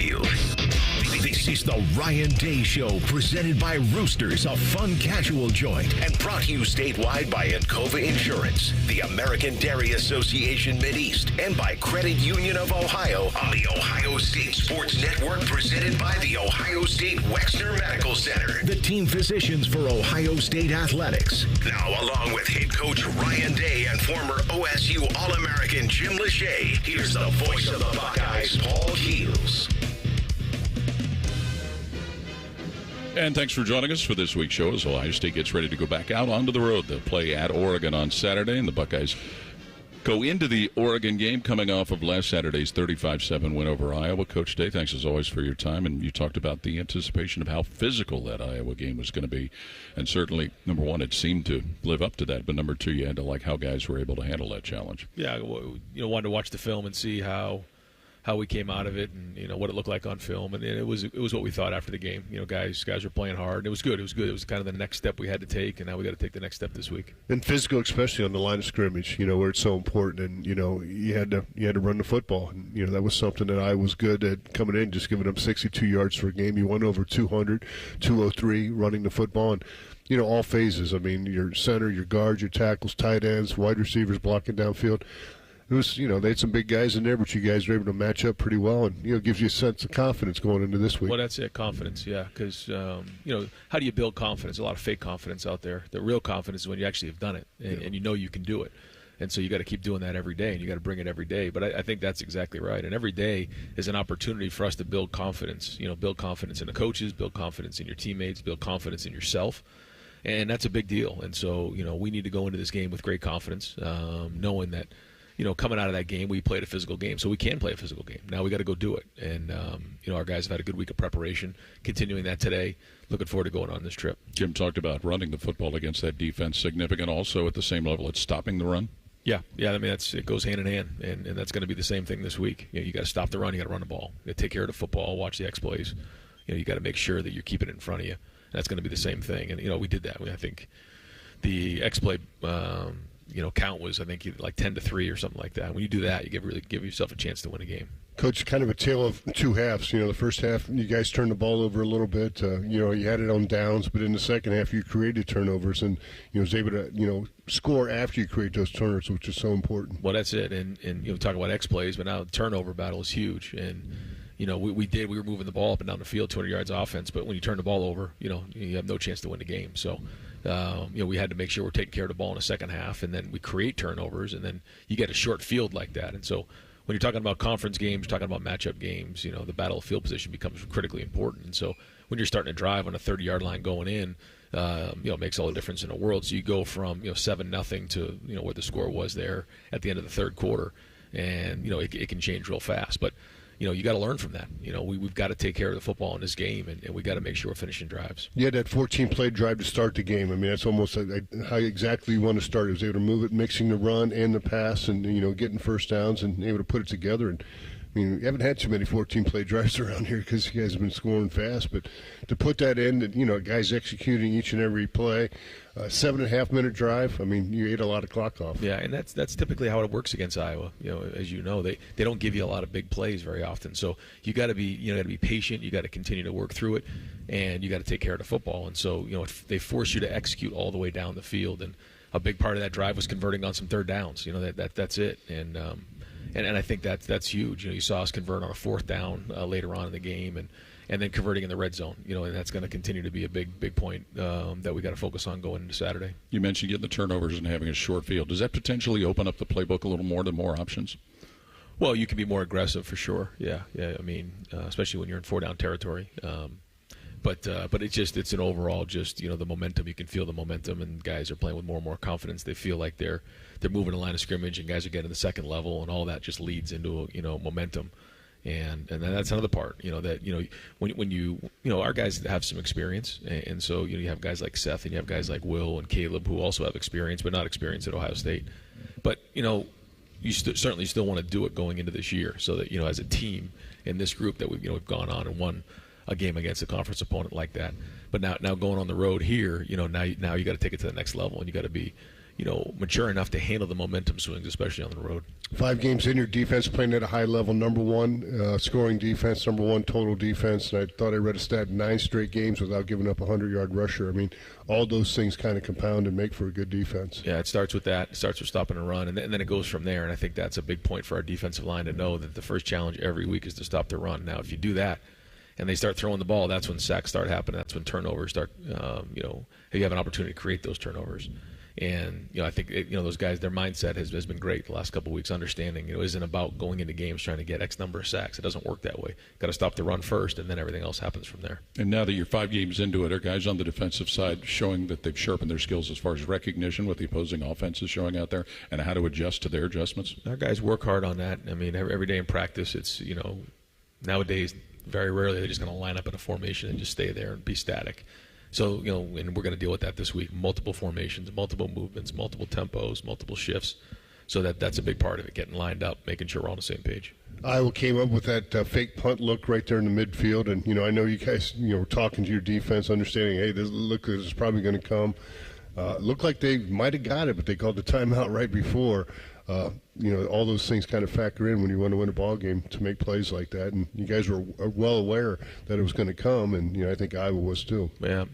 Heels. This is the Ryan Day Show, presented by Roosters, a fun casual joint, and brought to you statewide by Encova Insurance, the American Dairy Association Mideast, and by Credit Union of Ohio on the Ohio State Sports Network, presented by the Ohio State Wexner Medical Center, the team physicians for Ohio State Athletics. Now, along with head coach Ryan Day and former OSU All-American Jim Lachey, here's the voice of the Buckeyes, Paul Keels. And thanks for joining us for this week's show as Ohio State gets ready to go back out onto the road. They'll play at Oregon on Saturday, and the Buckeyes go into the Oregon game coming off of last Saturday's 35-7 win over Iowa. Coach Day, thanks as always for your time, and you talked about the anticipation of how physical that Iowa game was going to be. And certainly, number one, it seemed to live up to that, but number two, you had to like how guys were able to handle that challenge. Yeah, wanted to watch the film and see how we came out of it, and what it looked like on film, and it was what we thought after the game. Guys were playing hard, and it was good. It was kind of the next step we had to take, and now we got to take the next step this week. And physical, especially on the line of scrimmage, where it's so important, and you had to run the football, and that was something that I was good at coming in, just giving them 62 yards for a game. You went over 200, 203 running the football, and all phases. I mean, your center, your guards, your tackles, tight ends, wide receivers blocking downfield. It was, they had some big guys in there, but you guys were able to match up pretty well, and it gives you a sense of confidence going into this week. Well, that's it, confidence, yeah, because how do you build confidence? A lot of fake confidence out there. The real confidence is when you actually have done it, and you can do it, and so you got to keep doing that every day, and you got to bring it every day. But I think that's exactly right, and every day is an opportunity for us to build confidence. Build confidence in the coaches, build confidence in your teammates, build confidence in yourself. And that's a big deal. And so, we need to go into this game with great confidence, knowing that, coming out of that game, we played a physical game, so we can play a physical game. Now we got to go do it. And, our guys have had a good week of preparation, continuing that today. Looking forward to going on this trip. Jim talked about running the football against that defense. Significant also at the same level it's stopping the run. Yeah. I mean, it goes hand in hand, and that's going to be the same thing this week. You got to stop the run, you got to run the ball. You got to take care of the football, watch the X plays. You got to make sure that you're keeping it in front of you. That's going to be the same thing, and we did that. I think the X play, count was like 10-3 or something like that. When you do that, you really give yourself a chance to win a game. Coach, kind of a tale of two halves. The first half, you guys turned the ball over a little bit. You had it on downs, but in the second half, you created turnovers and was able to score after you create those turnovers, which is so important. Well, that's it, and talk about X plays, but now the turnover battle is huge, and. We were moving the ball up and down the field, 200 yards offense, but when you turn the ball over, you have no chance to win the game. So, we had to make sure we're taking care of the ball in the second half, and then we create turnovers, and then you get a short field like that. And so when you're talking about conference games, you're talking about matchup games, the battle of field position becomes critically important. And so when you're starting to drive on a 30-yard line going in, it makes all the difference in the world. So you go from, 7-0 to, where the score was there at the end of the third quarter, and, it can change real fast. But you got to learn from that. We've got to take care of the football in this game, and we got to make sure we're finishing drives. You had that 14-play drive to start the game. I mean, that's almost how exactly you want to start. It was able to move it, mixing the run and the pass, and getting first downs and able to put it together. And you haven't had too many 14-play drives around here because you guys have been scoring fast. But to put that in, guys executing each and every play, 7.5-minute drive. I mean, you ate a lot of clock off. Yeah, and that's typically how it works against Iowa. As they don't give you a lot of big plays very often. So you got to be patient. You got to continue to work through it, and you got to take care of the football. And so they force you to execute all the way down the field. And a big part of that drive was converting on some third downs. That's it. And I think that's huge. You saw us convert on a fourth down later on in the game, and then converting in the red zone. And that's going to continue to be a big point that we got to focus on going into Saturday. You mentioned getting the turnovers and having a short field. Does that potentially open up the playbook a little more to more options? Well, you can be more aggressive for sure. Yeah. I mean, especially when you're in 4-down territory. But it's an overall the momentum. You can feel the momentum, and guys are playing with more and more confidence. They feel like they're moving the line of scrimmage, and guys are getting the second level, and all that just leads into momentum. And then that's another part, when our guys have some experience, and so you have guys like Seth, and you have guys like Will and Caleb who also have experience, but not experience at Ohio State. But you certainly still want to do it going into this year, so that as a team in this group that we've gone on and won a game against a conference opponent like that. But now going on the road here, now you got to take it to the next level, and you got to be mature enough to handle the momentum swings, especially on the road. 5 games in, your defense playing at a high level, number 1 scoring defense, number 1 total defense, and I thought I read a stat, 9 straight games without giving up a 100-yard rusher. I mean, all those things kind of compound and make for a good defense. Yeah, it starts with that. It starts with stopping a run, and then it goes from there, and I think that's a big point for our defensive line to know that the first challenge every week is to stop the run. Now, if you do that, and they start throwing the ball, that's when sacks start happening. That's when turnovers start, you have an opportunity to create those turnovers. And, I think, those guys, their mindset has been great the last couple of weeks, understanding, it isn't about going into games trying to get X number of sacks. It doesn't work that way. Got to stop the run first, and then everything else happens from there. And now that you're 5 games into it, are guys on the defensive side showing that they've sharpened their skills as far as recognition, what the opposing offense is showing out there, and how to adjust to their adjustments? Our guys work hard on that. I mean, every day in practice, it's, nowadays, very rarely they're just going to line up in a formation and just stay there and be static. So, and we're going to deal with that this week. Multiple formations, multiple movements, multiple tempos, multiple shifts. So that's a big part of it, getting lined up, making sure we're on the same page. Iowa came up with that fake punt look right there in the midfield. And, I know you guys, were talking to your defense, understanding, hey, this is probably going to come. Looked like they might have got it, but they called the timeout right before. All those things kind of factor in when you want to win a ball game to make plays like that. And you guys were well aware that it was going to come, and I think Iowa was too. Yeah,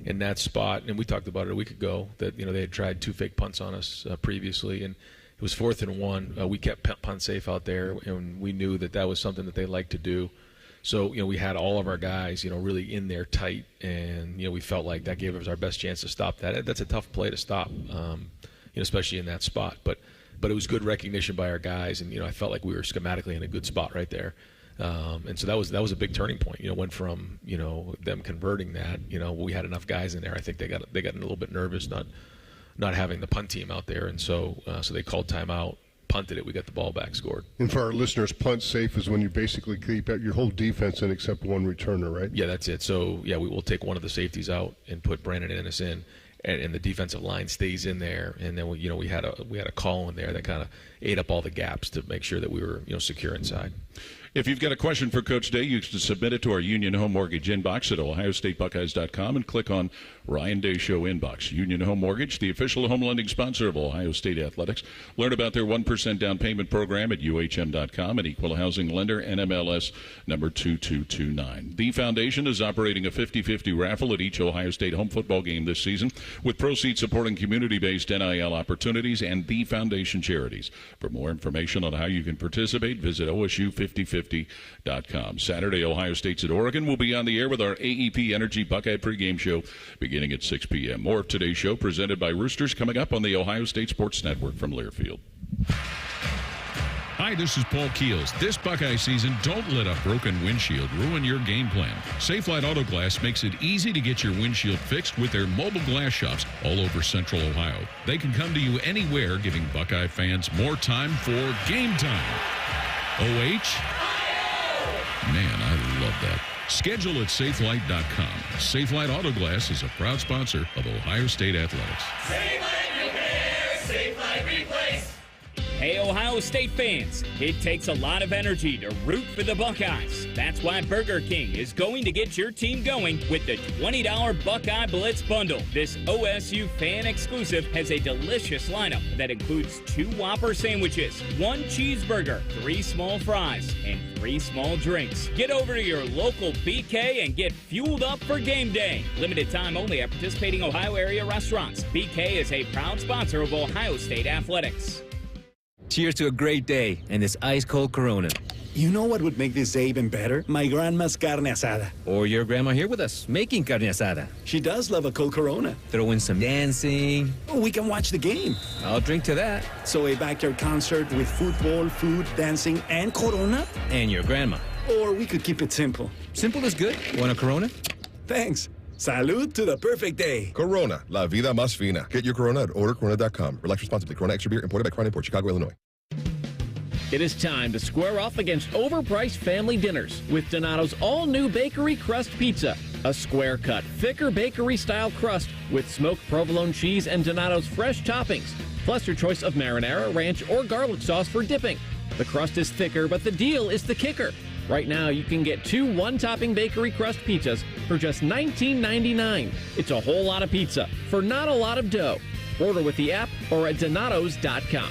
in that spot, and we talked about it a week ago, that they had tried 2 fake punts on us previously, and it was 4th and 1. We kept punt safe out there, and we knew that was something that they liked to do. So, we had all of our guys, really in there tight, and, we felt like that gave us our best chance to stop that. That's a tough play to stop, especially in that spot. But it was good recognition by our guys, and, I felt like we were schematically in a good spot right there. And so that was a big turning point. Went from, them converting that, we had enough guys in there. I think they got a little bit nervous not having the punt team out there, and so they called timeout. Punted it, we got the ball back, scored. And for our listeners, punt safe is when you basically keep your whole defense in except one returner, right? Yeah, that's it. So, we will take one of the safeties out and put Brandon Ennis in, and the defensive line stays in there. And then, we had a call in there that kind of ate up all the gaps to make sure that we were, secure inside. If you've got a question for Coach Day, you can submit it to our Union Home Mortgage inbox at ohiostatebuckeyes.com and click on Ryan Day Show inbox. Union Home Mortgage, the official home lending sponsor of Ohio State Athletics. Learn about their 1% down payment program at uhm.com, and equal housing lender, NMLS number 2229. The Foundation is operating a 50-50 raffle at each Ohio State home football game this season, with proceeds supporting community-based NIL opportunities and the Foundation charities. For more information on how you can participate, visit OSU5050.com. Saturday, Ohio State's at Oregon. We'll be on the air with our AEP Energy Buckeye pregame show beginning at 6 p.m. More of today's show presented by Roosters coming up on the Ohio State Sports Network from Learfield. Hi, this is Paul Keels. This Buckeye season, don't let a broken windshield ruin your game plan. Safelite Auto Glass makes it easy to get your windshield fixed with their mobile glass shops all over Central Ohio. They can come to you anywhere, giving Buckeye fans more time for game time. Man, I love that. Schedule at SafeLight.com. Safelite Auto Glass is a proud sponsor of Ohio State Athletics. SafeLight Repair, SafeLight Replace. Hey, Ohio State fans, it takes a lot of energy to root for the Buckeyes. That's why Burger King is going to get your team going with the $20 Buckeye Blitz Bundle. This OSU fan exclusive has a delicious lineup that includes 2 Whopper sandwiches, 1 cheeseburger, 3 small fries, and 3 small drinks. Get over to your local BK and get fueled up for game day. Limited time only at participating Ohio area restaurants. BK is a proud sponsor of Ohio State Athletics. Cheers to a great day and this ice-cold Corona. You know what would make this day even better? My grandma's carne asada. Or your grandma here with us, making carne asada. She does love a cold Corona. Throw in some dancing. We can watch the game. I'll drink to that. So a backyard concert with football, food, dancing, and Corona? And your grandma. Or we could keep it simple. Simple is good. Want a Corona? Thanks. Salud to the perfect day. Corona, la vida más fina. Get your Corona at ordercorona.com. Relax responsibly. Corona Extra Beer, imported by Crown Import, Chicago, Illinois. It is time to square off against overpriced family dinners with Donato's all-new Bakery Crust Pizza. A square-cut, thicker bakery-style crust with smoked provolone cheese and Donato's fresh toppings, plus your choice of marinara, ranch, or garlic sauce for dipping. The crust is thicker, but the deal is the kicker. Right now, you can get 2 one-topping bakery crust pizzas for just $19.99. It's a whole lot of pizza for not a lot of dough. Order with the app or at Donatos.com.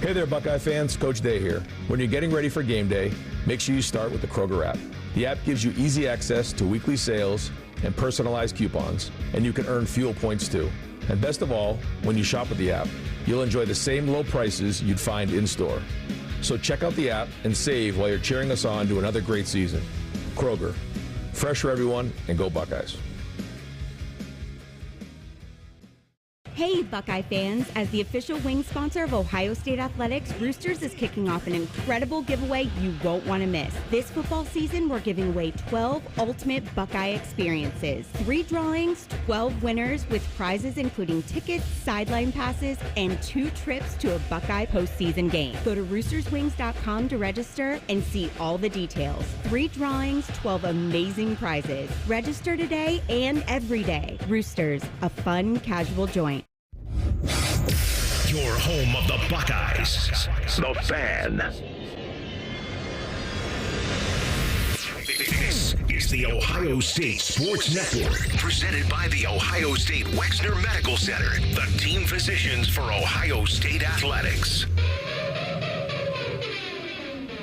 Hey there, Buckeye fans. Coach Day here. When you're getting ready for game day, make sure you start with the Kroger app. The app gives you easy access to weekly sales and personalized coupons, and you can earn fuel points too. And best of all, when you shop with the app, you'll enjoy the same low prices you'd find in-store. So check out the app and save while you're cheering us on to another great season. Kroger, fresh for everyone, and go Buckeyes. Hey, Buckeye fans. As the official wing sponsor of Ohio State Athletics, Roosters is kicking off an incredible giveaway you won't want to miss. This football season, we're giving away 12 ultimate Buckeye experiences. 3 drawings, 12 winners with prizes including tickets, sideline passes, and 2 trips to a Buckeye postseason game. Go to roosterswings.com to register and see all the details. 3 drawings, 12 amazing prizes. Register today and every day. Roosters, a fun, casual joint. Your home of the Buckeyes, The Fan. This is the Ohio State Sports Network, presented by the Ohio State Wexner Medical Center, the team physicians for Ohio State Athletics.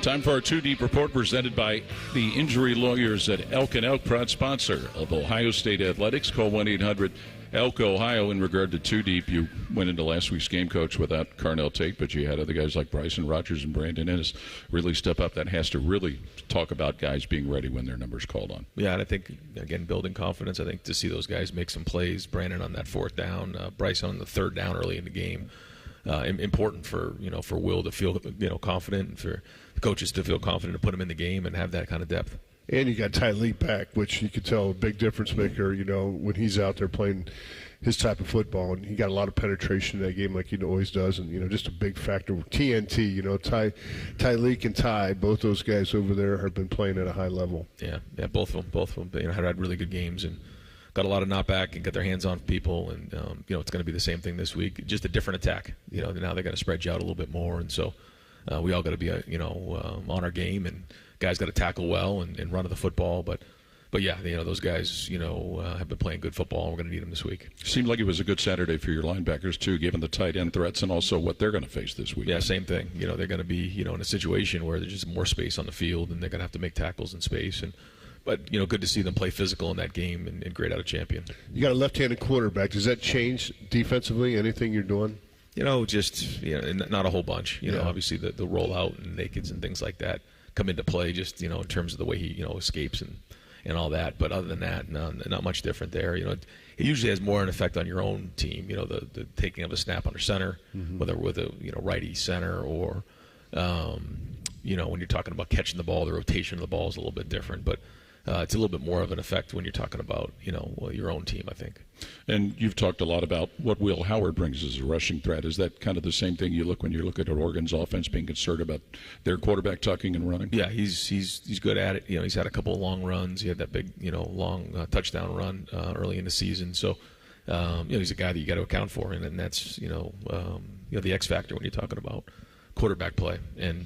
Time for our 2 Deep report presented by the injury lawyers at Elk & Elk, proud sponsor of Ohio State Athletics. Call 1-800-ELK Ohio. In regard to 2 Deep, you went into last week's game, Coach, without Carnell Tate, but you had other guys like Bryson Rogers and Brandon Ennis really step up. That has to really talk about guys being ready when their number's called on. Yeah, and I think, again, building confidence. I think to see those guys make some plays, Brandon on that 4th down, Bryson on the 3rd down early in the game. Important for Will to feel confident, and for the coaches to feel confident to put him in the game and have that kind of depth. And you got Tyleek back, which you could tell a big difference maker, when he's out there playing his type of football. And he got a lot of penetration in that game like he always does, and, just a big factor. TNT, Tyleek and Ty, both those guys over there have been playing at a high level. Yeah, both of them. Had really good games and got a lot of knockback and got their hands on people. And, it's going to be the same thing this week, just a different attack. Now they got to spread you out a little bit more. And so we all got to be, on our game, and guys got to tackle well and run to the football. But yeah, those guys, have been playing good football. And we're going to need them this week. Seemed like it was a good Saturday for your linebackers, too, given the tight end threats and also what they're going to face this week. Yeah, same thing. They're going to be, in a situation where there's just more space on the field, and they're going to have to make tackles in space. But, good to see them play physical in that game and grade out a champion. You got a left-handed quarterback. Does that change defensively, anything you're doing? Not a whole bunch. Obviously the rollout and nakeds and things like that come into play just, in terms of the way he, escapes and all that. But other than that, not much different there. It usually has more an effect on your own team, the taking of a snap under center, whether with a, righty center or, when you're talking about catching the ball, the rotation of the ball is a little bit different. But it's a little bit more of an effect when you're talking about, your own team, I think. And you've talked a lot about what Will Howard brings as a rushing threat. Is that kind of the same thing you look when you look at Oregon's offense, being concerned about their quarterback tucking and running? Yeah, he's good at it. He's had a couple of long runs. He had that big, long touchdown run early in the season. So, he's a guy that you got to account for, and that's, the X factor when you're talking about quarterback play. And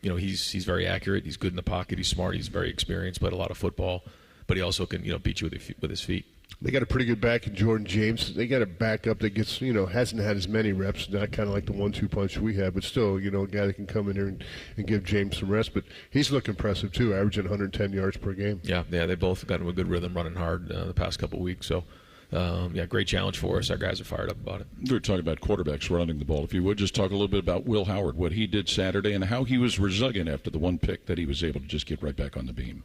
he's very accurate. He's good in the pocket. He's smart. He's very experienced. Played a lot of football, but he also can beat you with his feet. They got a pretty good back in Jordan James. They got a backup that gets hasn't had as many reps, not kind of like the 1-2 punch we have, but still a guy that can come in here and give James some rest. But he's looked impressive too, averaging 110 yards per game. Yeah, they both got him a good rhythm, running hard the past couple of weeks. So. Great challenge for us. Our guys are fired up about it. We were talking about quarterbacks running the ball. If you would, just talk a little bit about Will Howard, what he did Saturday, and how he was resilient after the one pick that he was able to just get right back on the beam.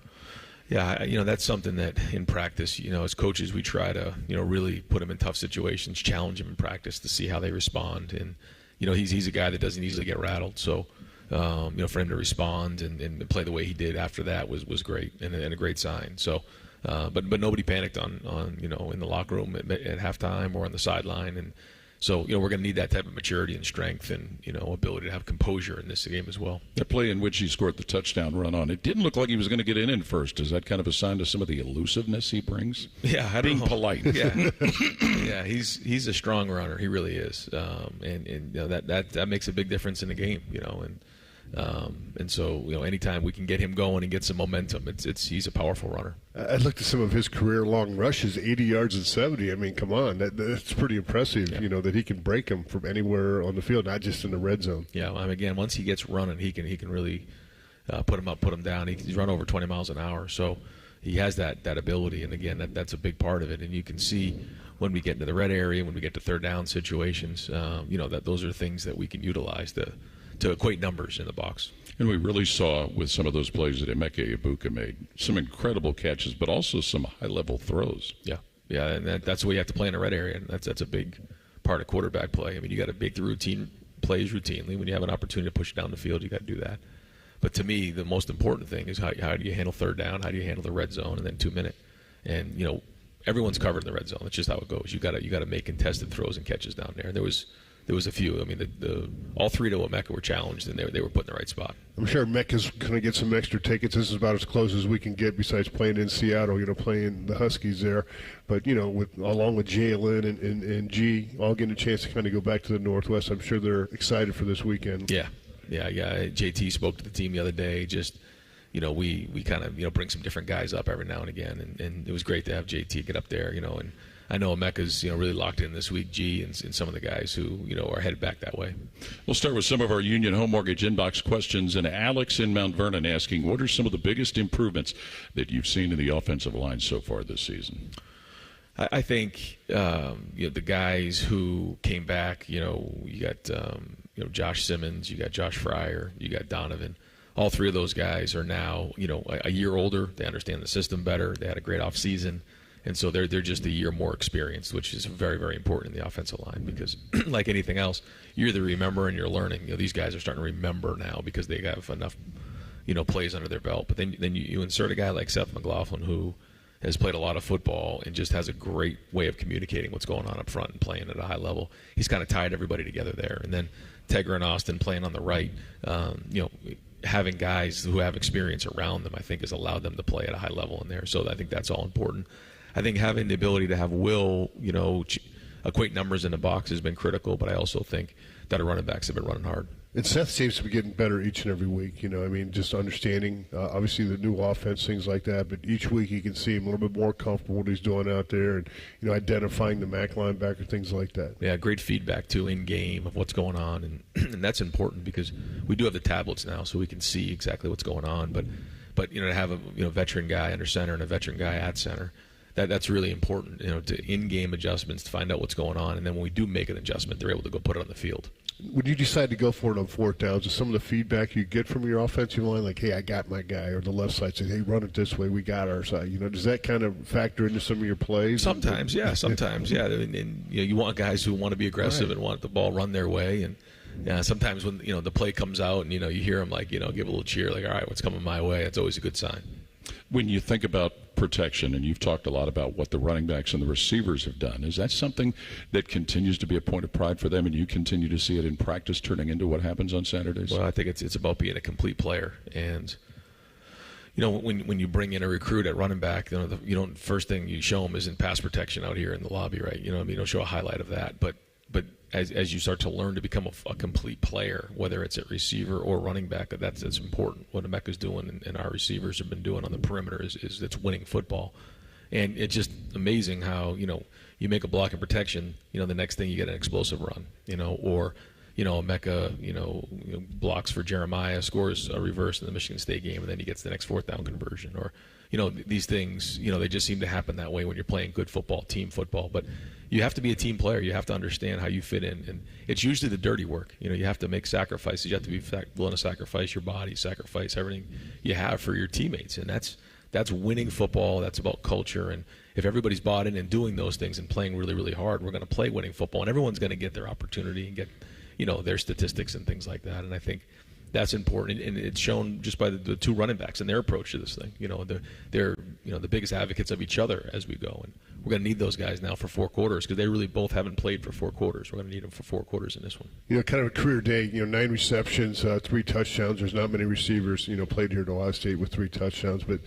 Yeah, that's something that in practice, as coaches, we try to, really put him in tough situations, challenge him in practice to see how they respond. And, he's a guy that doesn't easily get rattled. So, for him to respond and play the way he did after that was great and a great sign. So. But nobody panicked on in the locker room at halftime or on the sideline, and so we're going to need that type of maturity and strength and ability to have composure in this game as well. The play in which he scored the touchdown run on, it didn't look like he was going to get in first. Is that kind of a sign to some of the elusiveness he brings? Yeah, being polite. Yeah, yeah, he's a strong runner. He really is, and that makes a big difference in the game. And And so, anytime we can get him going and get some momentum, he's a powerful runner. I looked at some of his career long rushes, 80 yards and 70. I mean, come on, that's pretty impressive. Yeah. That he can break them from anywhere on the field, not just in the red zone. Yeah, again, once he gets running, he can really put him up, put him down. He's run over 20 miles an hour, so he has that ability. And again, that's a big part of it. And you can see when we get into the red area, when we get to third down situations, that those are things that we can utilize to equate numbers in the box. And we really saw with some of those plays that Emeka Egbuka made, some incredible catches, but also some high-level throws. Yeah, and that's the way you have to play in the red area, and that's a big part of quarterback play. I mean, you got to make the routine plays routinely. When you have an opportunity to push down the field, you got to do that. But to me, the most important thing is how do you handle third down, how do you handle the red zone, and then 2-minute. And everyone's covered in the red zone. That's just how it goes. You got to make contested throws and catches down there. There was a few. I mean, all three to Emeka were challenged, and they were put in the right spot. I'm sure Emeka's going to get some extra tickets. This is about as close as we can get besides playing in Seattle, playing the Huskies there. But, along with Jalen and G, all getting a chance to kind of go back to the Northwest, I'm sure they're excited for this weekend. Yeah. JT spoke to the team the other day. Just, we kind of, bring some different guys up every now and again. And it was great to have JT get up there, and I know Emeka's really locked in this week, G, and some of the guys who are headed back that way. We'll start with some of our Union Home Mortgage inbox questions, and Alex in Mount Vernon asking, what are some of the biggest improvements that you've seen in the offensive line so far this season? I think the guys who came back, you got Josh Simmons, you got Josh Fryer, you got Donovan. All three of those guys are now a year older. They understand the system better. They had a great off season. And so they're just a year more experienced, which is very, very important in the offensive line because, like anything else, you're either remember and you're learning. These guys are starting to remember now because they have enough, plays under their belt. But then you insert a guy like Seth McLaughlin who has played a lot of football and just has a great way of communicating what's going on up front and playing at a high level. He's kind of tied everybody together there. And then Tegra and Austin playing on the right, having guys who have experience around them, I think, has allowed them to play at a high level in there. So I think that's all important. I think having the ability to have Will, equate numbers in the box has been critical, but I also think that our running backs have been running hard. And Seth seems to be getting better each and every week. Just understanding, obviously, the new offense, things like that. But each week you can see him a little bit more comfortable what he's doing out there and, identifying the MAC linebacker, things like that. Yeah, great feedback, too, in game of what's going on. And that's important because we do have the tablets now, so we can see exactly what's going on. But to have a veteran guy under center and a veteran guy at center, that's really important, to in-game adjustments to find out what's going on. And then when we do make an adjustment, they're able to go put it on the field. When you decide to go for it on fourth downs, is some of the feedback you get from your offensive line like, hey, I got my guy, or the left side says, hey, run it this way, we got our side. Does that kind of factor into some of your plays? Sometimes, yeah. And you want guys who want to be aggressive and want the ball run their way. And sometimes when the play comes out and you hear them give a little cheer, like, all right, what's coming my way? It's always a good sign. When you think about protection, and you've talked a lot about what the running backs and the receivers have done, is that something that continues to be a point of pride for them, and you continue to see it in practice turning into what happens on Saturdays? Well, I think it's about being a complete player. And, when you bring in a recruit at running back, first thing you show them isn't pass protection out here in the lobby, right? You don't show a highlight of that. But as you start to learn to become a complete player, whether it's at receiver or running back, that's important. What Emeka's doing and our receivers have been doing on the perimeter is it's winning football. And it's just amazing how, you make a block and protection, the next thing you get an explosive run, or Emeka, blocks for Jeremiah, scores a reverse in the Michigan State game, and then he gets the next fourth down conversion. Or, these things, they just seem to happen that way when you're playing good football, team football. But you have to be a team player. You have to understand how you fit in. And it's usually the dirty work. You have to make sacrifices. You have to be willing to sacrifice your body, sacrifice everything you have for your teammates. And that's winning football. That's about culture. And if everybody's bought in and doing those things and playing really, really hard, we're going to play winning football. And everyone's going to get their opportunity and get, their statistics and things like that. And I think that's important, and it's shown just by the two running backs and their approach to this thing. They're the biggest advocates of each other as we go, and we're going to need those guys now for 4 quarters because they really both haven't played for 4 quarters. We're going to need them for 4 quarters in this one. Kind of a career day. 9 receptions, 3 touchdowns. There's not many receivers played here at Ohio State with 3 touchdowns, but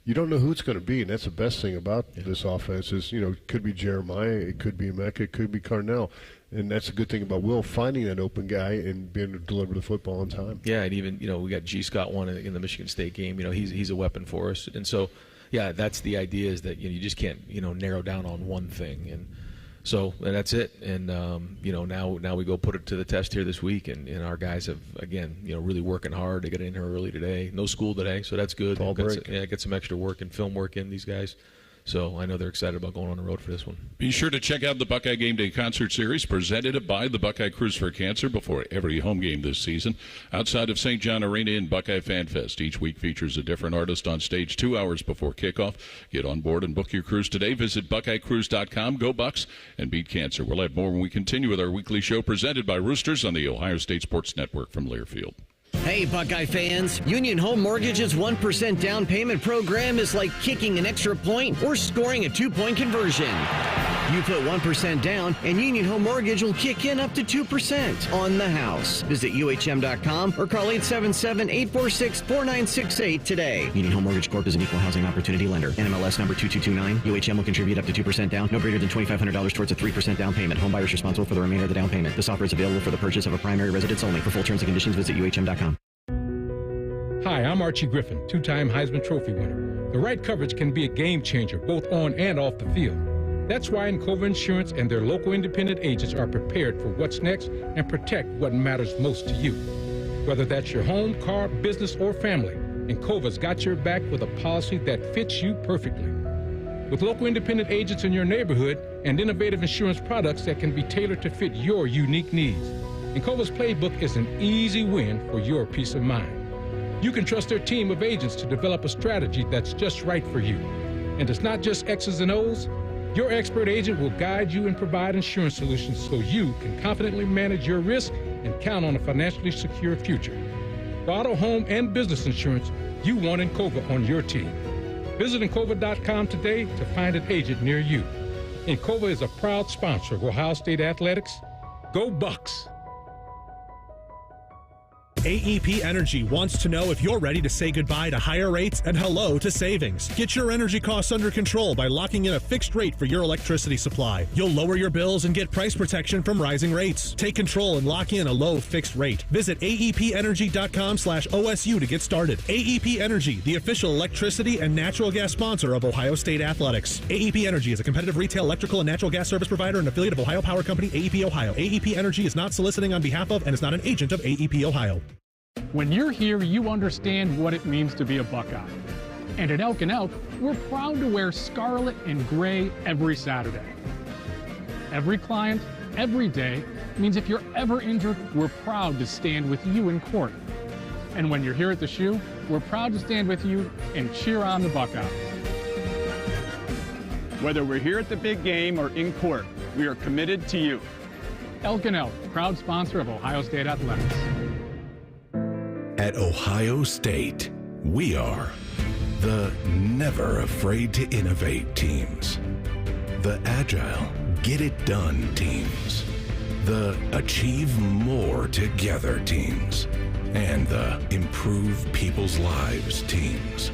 you don't know who it's going to be, and that's the best thing about this offense is, it could be Jeremiah, it could be Emeka, it could be Carnell. And that's a good thing about Will, finding that open guy and being able to deliver the football on time. Yeah, and even, we got G. Scott one in the Michigan State game. He's a weapon for us. And so, yeah, that's the idea is that you just can't, narrow down on one thing. And so that's it. And, now we go put it to the test here this week. And our guys have, again, really working hard. They got in here early today. No school today, so that's good. Get some extra work and film work in, these guys. So I know they're excited about going on the road for this one. Be sure to check out the Buckeye Game Day Concert Series presented by the Buckeye Cruise for Cancer before every home game this season. Outside of St. John Arena in Buckeye Fan Fest, each week features a different artist on stage 2 hours before kickoff. Get on board and book your cruise today. Visit BuckeyeCruise.com. Go Bucks and beat cancer. We'll have more when we continue with our weekly show presented by Roosters on the Ohio State Sports Network from Learfield. Hey, Buckeye fans, Union Home Mortgage's 1% down payment program is like kicking an extra point or scoring a 2-point conversion. You put 1% down, and Union Home Mortgage will kick in up to 2% on the house. Visit UHM.com or call 877-846-4968 today. Union Home Mortgage Corp is an equal housing opportunity lender. NMLS number 2229. UHM will contribute up to 2% down, no greater than $2,500 towards a 3% down payment. Home buyers responsible for the remainder of the down payment. This offer is available for the purchase of a primary residence only. For full terms and conditions, visit UHM.com. Hi, I'm Archie Griffin, two-time Heisman Trophy winner. The right coverage can be a game changer, both on and off the field. That's why Encova Insurance and their local independent agents are prepared for what's next and protect what matters most to you. Whether that's your home, car, business, or family, Encova's got your back with a policy that fits you perfectly. With local independent agents in your neighborhood and innovative insurance products that can be tailored to fit your unique needs, Encova's playbook is an easy win for your peace of mind. You can trust their team of agents to develop a strategy that's just right for you. And it's not just X's and O's. Your expert agent will guide you and provide insurance solutions so you can confidently manage your risk and count on a financially secure future. For auto, home, and business insurance, you want Encova on your team. Visit Encova.com today to find an agent near you. Encova is a proud sponsor of Ohio State Athletics. Go Bucks! AEP Energy wants to know if you're ready to say goodbye to higher rates and hello to savings. Get your energy costs under control by locking in a fixed rate for your electricity supply. You'll lower your bills and get price protection from rising rates. Take control and lock in a low fixed rate. Visit AEPenergy.com/OSU to get started. AEP Energy, the official electricity and natural gas sponsor of Ohio State Athletics. AEP Energy is a competitive retail electrical and natural gas service provider and affiliate of Ohio Power Company, AEP Ohio. AEP Energy is not soliciting on behalf of and is not an agent of AEP Ohio. When you're here, you understand what it means to be a Buckeye. And at Elk & Elk, we're proud to wear scarlet and gray every Saturday. Every client, every day, means if you're ever injured, we're proud to stand with you in court. And when you're here at the shoe, we're proud to stand with you and cheer on the Buckeyes. Whether we're here at the big game or in court, we are committed to you. Elk & Elk, proud sponsor of Ohio State Athletics. At Ohio State, we are the never afraid to innovate teams, the agile, get it done teams, the achieve more together teams, and the improve people's lives teams.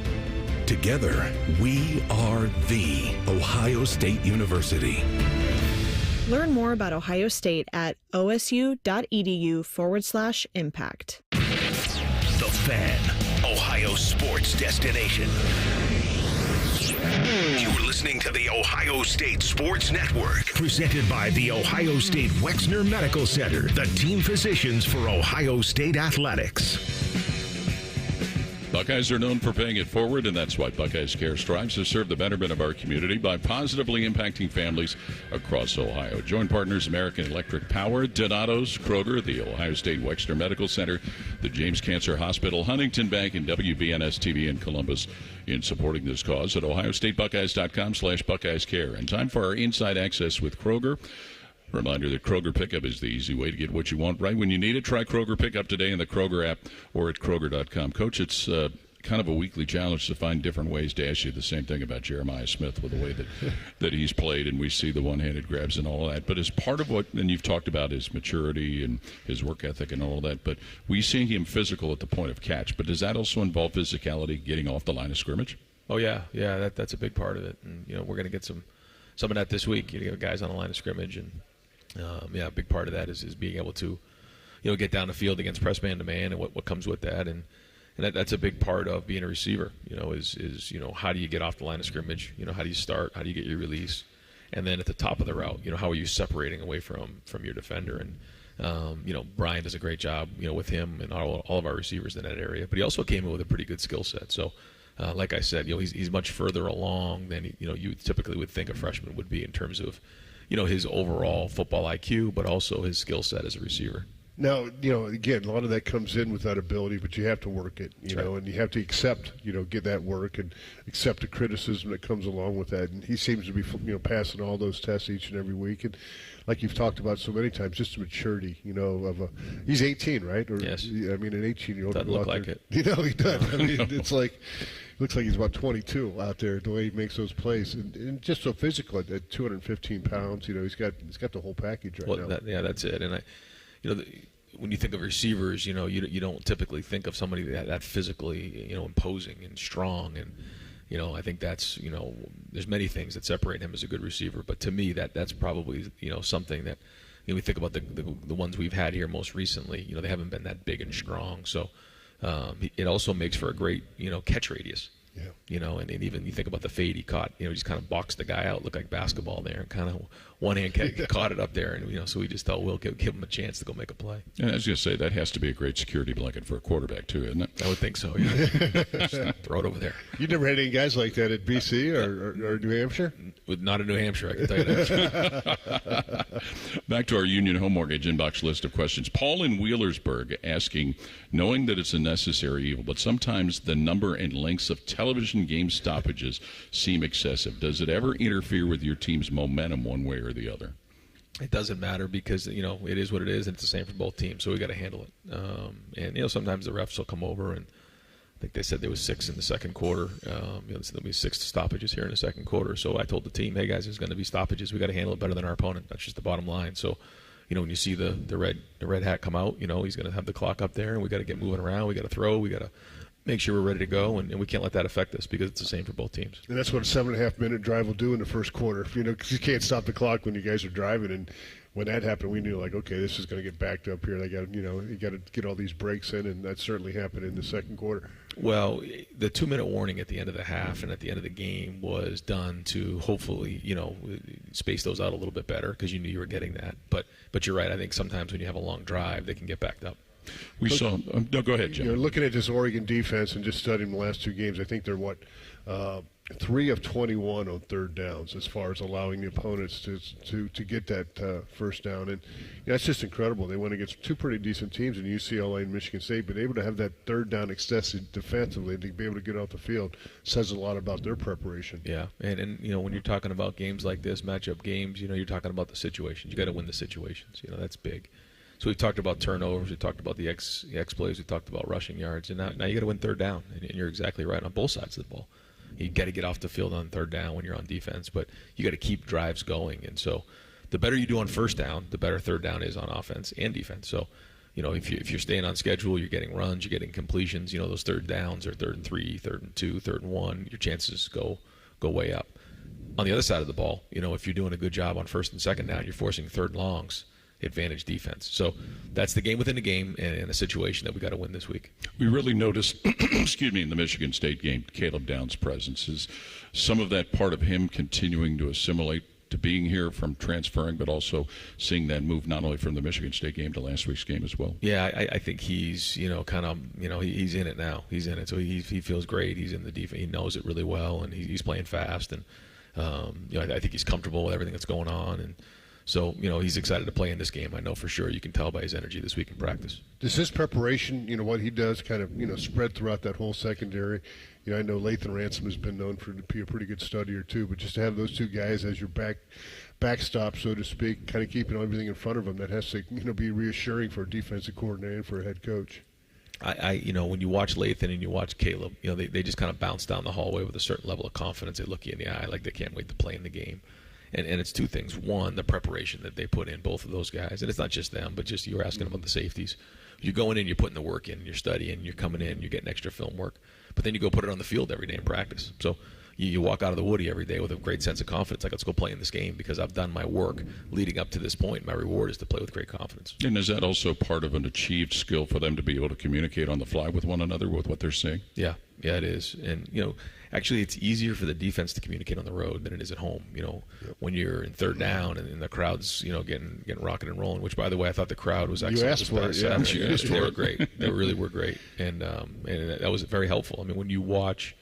Together, we are the Ohio State University. Learn more about Ohio State at osu.edu/impact. The Fan, Ohio sports destination. You're listening to the Ohio State Sports Network, presented by the Ohio State Wexner Medical Center, the team physicians for Ohio State Athletics. Buckeyes are known for paying it forward, and that's why Buckeyes Care strives to serve the betterment of our community by positively impacting families across Ohio. Joint partners American Electric Power, Donato's, Kroger, the Ohio State Wexner Medical Center, the James Cancer Hospital, Huntington Bank, and WBNS-TV in Columbus in supporting this cause at ohiostatebuckeyes.com/BuckeyesCare. And time for our Inside Access with Kroger. Reminder that Kroger Pickup is the easy way to get what you want right when you need it. Try Kroger Pickup today in the Kroger app or at Kroger.com. Coach, it's kind of a weekly challenge to find different ways to ask you the same thing about Jeremiah Smith with the way that he's played, and we see the one-handed grabs and all that. But as part of what, and you've talked about his maturity and his work ethic and all that, but we see him physical at the point of catch. But does that also involve physicality, getting off the line of scrimmage? Oh yeah, that's a big part of it, and we're going to get some of that this week. You get guys on the line of scrimmage, and a big part of that is being able to get down the field against press man to man and what comes with that, and that's a big part of being a receiver. Is how do you get off the line of scrimmage? How do you start? How do you get your release? And then at the top of the route, how are you separating away from your defender? And Brian does a great job, with him and all of our receivers in that area. But he also came in with a pretty good skill set. So, like I said, he's much further along than you typically would think a freshman would be in terms of, his overall football IQ, but also his skill set as a receiver. Now, again, a lot of that comes in with that ability, but you have to work it, and you have to accept, get that work and accept the criticism that comes along with that. And he seems to be, passing all those tests each and every week. And like you've talked about so many times, just the maturity, he's 18, right? Or, yes. I mean, an 18-year-old. Doesn't look like it. He does. I mean, it's like, looks like he's about 22 out there, the way he makes those plays. And just so physical at 215 pounds, he's got the whole package right now. That's it. And when you think of receivers, you don't typically think of somebody that physically, imposing and strong. And, I think that's, there's many things that separate him as a good receiver. But to me, that's probably, something that, we think about the ones we've had here most recently, they haven't been that big and strong. So it also makes for a great, catch radius. Yeah. And even you think about the fade he caught, he just kind of boxed the guy out, looked like basketball there, and kind of one hand caught it up there, and so we just thought we'll give him a chance to go make a play. And I was going to say that has to be a great security blanket for a quarterback too, isn't it? I would think so. Yeah. Just throw it over there. You never had any guys like that at BC or New Hampshire? Not in New Hampshire, I can tell you that. Back to our Union Home Mortgage inbox list of questions. Paul in Wheelersburg asking, knowing that it's a necessary evil, but sometimes the number and lengths of television game stoppages seem excessive. Does it ever interfere with your team's momentum one way or the other? It doesn't matter because, it is what it is, and it's the same for both teams, so we got to handle it. And, sometimes the refs will come over, and I think they said there was 6 in the second quarter. There'll be 6 stoppages here in the second quarter. So I told the team, hey, guys, there's going to be stoppages. We got to handle it better than our opponent. That's just the bottom line. So, when you see the red hat come out, he's going to have the clock up there, and we got to get moving around. We got to throw. We got to make sure we're ready to go, and we can't let that affect us because it's the same for both teams. And that's what a 7.5-minute drive will do in the first quarter, because you can't stop the clock when you guys are driving. And when that happened, we knew, okay, this is going to get backed up here. They got, you got to get all these breaks in, and that certainly happened in the second quarter. Well, the 2-minute warning at the end of the half and at the end of the game was done to hopefully, space those out a little bit better because you knew you were getting that. But you're right. I think sometimes when you have a long drive, they can get backed up. We saw. No, go ahead, Jim. Looking at this Oregon defense and just studying the last 2 games, I think they're 3 of 21 on third downs as far as allowing the opponents to get that first down, and that's just incredible. They went against 2 pretty decent teams in UCLA and Michigan State, but able to have that third down excessive defensively and to be able to get off the field says a lot about their preparation. Yeah, and when you're talking about games like this, matchup games, you're talking about the situations. You got to win the situations. That's big. So we've talked about turnovers, we talked about the X plays, we talked about rushing yards, and now you got to win third down, and you're exactly right on both sides of the ball. You got to get off the field on third down when you're on defense, but you got to keep drives going, and so the better you do on first down, the better third down is on offense and defense. So, if you're staying on schedule, you're getting runs, you're getting completions. Those third downs are 3rd and 3, 3rd and 2, 3rd and 1. Your chances go way up. On the other side of the ball, if you're doing a good job on first and second down, you're forcing third longs. Advantage defense. So that's the game within the game and a situation that we got to win this week. We really noticed, in the Michigan State game, Caleb Downs' presence. Is some of that part of him continuing to assimilate to being here from transferring, but also seeing that move not only from the Michigan State game to last week's game as well? Yeah, I think he's, he's in it now. He's in it. So he feels great. He's in the defense. He knows it really well, and he's playing fast. And, I think he's comfortable with everything that's going on. And, so, he's excited to play in this game. I know for sure. You can tell by his energy this week in practice. Does his preparation, what he does kind of, spread throughout that whole secondary? I know Lathan Ransom has been known to be a pretty good studier too, but just to have those 2 guys as your backstop, so to speak, kind of keeping everything in front of them, that has to, be reassuring for a defensive coordinator and for a head coach. When you watch Lathan and you watch Caleb, they just kind of bounce down the hallway with a certain level of confidence. They look you in the eye like they can't wait to play in the game. And it's 2 things. One, the preparation that they put in, both of those guys. And it's not just them, but just you were asking about the safeties. You're going in, you're putting the work in, you're studying, you're coming in, you're getting extra film work. but then you go put it on the field every day in practice. So you walk out of the Woody every day with a great sense of confidence. Like, let's go play in this game because I've done my work leading up to this point. My reward is to play with great confidence. And is that also part of an achieved skill for them to be able to communicate on the fly with one another with what they're seeing? Yeah, it is. And, actually it's easier for the defense to communicate on the road than it is at home. When you're in third down and the crowd's, getting rocking and rolling, which, by the way, I thought the crowd was excellent. You asked for it, yeah. They were great. They really were great. And that was very helpful. I mean, when you watch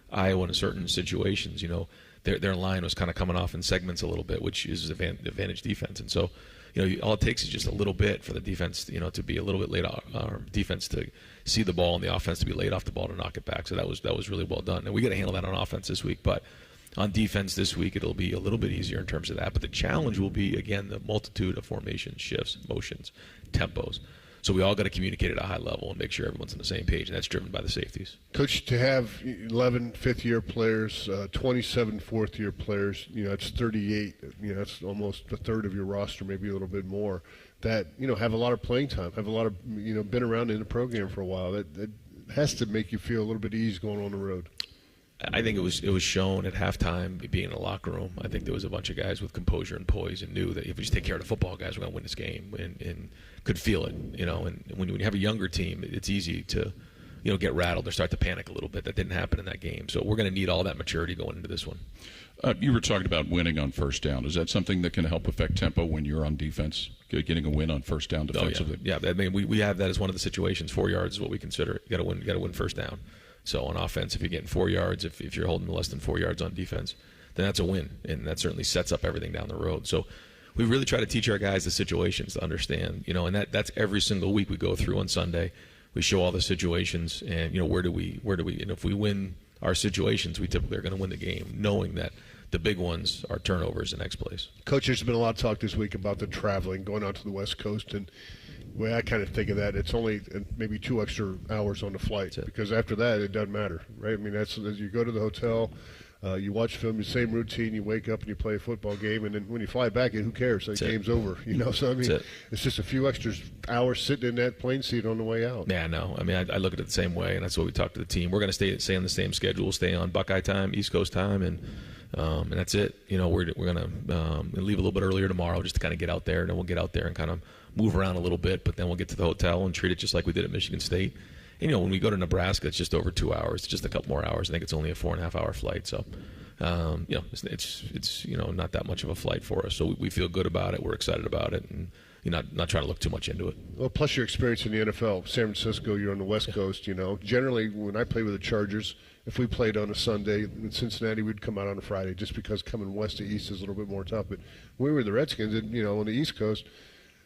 Iowa in certain situations, their line was kind of coming off in segments a little bit, which is advantage defense. And so, all it takes is just a little bit for the defense, to be a little bit late off, defense to see the ball and the offense to be late off the ball to knock it back. So that was really well done. And we got to handle that on offense this week, but on defense this week it'll be a little bit easier in terms of that. But the challenge will be, again, the multitude of formations, shifts, motions, tempos. So we all got to communicate at a high level and make sure everyone's on the same page, and that's driven by the safeties. Coach, to have 11 fifth-year players, 27 fourth-year players, that's 38. That's almost a third of your roster, maybe a little bit more, that, have a lot of playing time, have a lot of, been around in the program for a while. That has to make you feel a little bit easy going on the road. I think it was shown at halftime, being in the locker room. I think there was a bunch of guys with composure and poise and knew that if we just take care of the football, guys, we're going to win this game, and could feel it. And when you have a younger team, it's easy to get rattled or start to panic a little bit. That didn't happen in that game. So we're going to need all that maturity going into this one. You were talking about winning on first down. Is that something that can help affect tempo when you're on defense, getting a win on first down defensively? Oh, yeah. I mean, we have that as one of the situations. 4 yards is what we consider it. You got to win first down. So on offense, if you're getting 4 yards, if you're holding less than 4 yards on defense, then that's a win, and that certainly sets up everything down the road. So we really try to teach our guys the situations to understand, and that's every single week we go through on Sunday. We show all the situations, and where do we, and if we win our situations, we typically are going to win the game, knowing that the big ones are turnovers and next plays. Coach, there's been a lot of talk this week about the traveling, going out to the West Coast, and the way I kind of think of that, it's only maybe 2 extra hours on the flight, because after that it doesn't matter, right? I mean, that's as you go to the hotel, you watch film, the same routine, you wake up and you play a football game, and then when you fly back, who cares? The game's over, So I mean, it's just a few extra hours sitting in that plane seat on the way out. Yeah, no. I mean, I look at it the same way, and that's what we talk to the team. We're going to stay on the same schedule, stay on Buckeye time, East Coast time, and that's it. We're going to leave a little bit earlier tomorrow just to kind of get out there, and then we'll get out there and kind of move around a little bit, but then we'll get to the hotel and treat it just like we did at Michigan State. And, when we go to Nebraska, it's just over 2 hours. It's just a couple more hours. I think it's only a 4.5 hour flight. So, it's not that much of a flight for us. So we feel good about it. We're excited about it, and not trying to look too much into it. Well, plus your experience in the NFL, San Francisco, you're on the West Coast. Generally when I play with the Chargers, if we played on a Sunday in Cincinnati, we'd come out on a Friday, just because coming west to east is a little bit more tough. But when we were the Redskins, on the East Coast,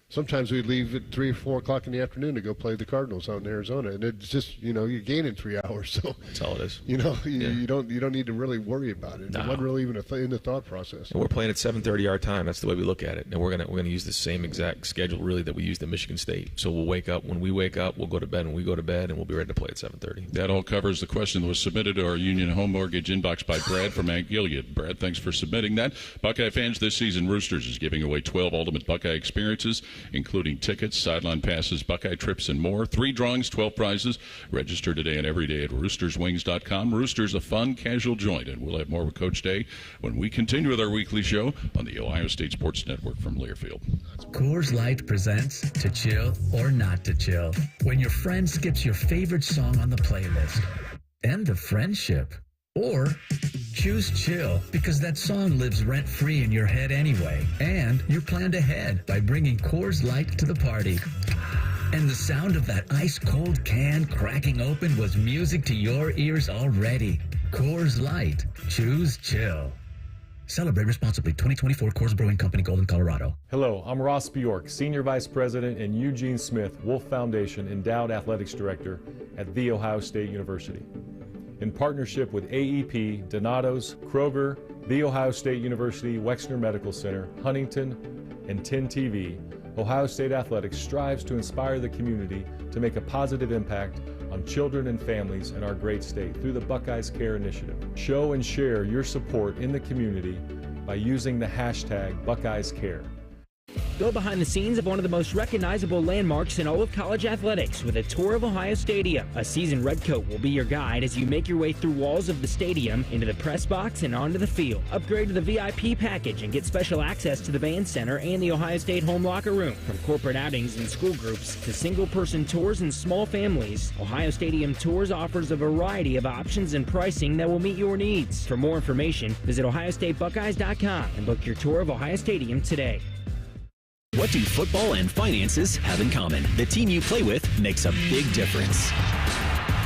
sometimes we'd leave at 3 or 4 o'clock in the afternoon to go play the Cardinals out in Arizona, and it's just you're gaining 3 hours. So that's all it is. You don't need to really worry about it. No. It wasn't really even in the thought process. And we're playing at 7:30 our time. That's the way we look at it. And we're gonna use the same exact schedule really that we used at Michigan State. So we'll wake up when we wake up. We'll go to bed when we go to bed, and we'll be ready to play at 7:30. That all covers the question that was submitted to our Union Home Mortgage inbox by Brad from Mount Gilead. Brad, thanks for submitting that. Buckeye fans, this season Roosters is giving away 12 ultimate Buckeye experiences, including tickets, sideline passes, Buckeye trips, and more. 3 drawings, 12 prizes. Register today and every day at roosterswings.com. Roosters, a fun, casual joint, and we'll have more with Coach Day when we continue with our weekly show on the Ohio State Sports Network from Learfield. Coors Light presents To Chill or Not to Chill, when your friend skips your favorite song on the playlist. End of friendship. Or choose chill, because that song lives rent-free in your head anyway. And you're planned ahead by bringing Coors Light to the party. And the sound of that ice-cold can cracking open was music to your ears already. Coors Light. Choose chill. Celebrate responsibly. 2024 Coors Brewing Company, Golden, Colorado. Hello, I'm Ross Bjork, Senior Vice President and Eugene Smith, Wolf Foundation Endowed Athletics Director at The Ohio State University. In partnership with AEP, Donato's, Kroger, The Ohio State University, Wexner Medical Center, Huntington, and 10 TV, Ohio State Athletics strives to inspire the community to make a positive impact on children and families in our great state through the Buckeyes Care Initiative. Show and share your support in the community by using the hashtag Buckeyes Care. Go behind the scenes of one of the most recognizable landmarks in all of college athletics with a tour of Ohio Stadium. A seasoned redcoat will be your guide as you make your way through walls of the stadium, into the press box, and onto the field. Upgrade to the VIP package and get special access to the band center and the Ohio State home locker room. From corporate outings and school groups to single-person tours and small families, Ohio Stadium Tours offers a variety of options and pricing that will meet your needs. For more information, visit OhioStateBuckeyes.com and book your tour of Ohio Stadium today. What do football and finances have in common? The team you play with makes a big difference.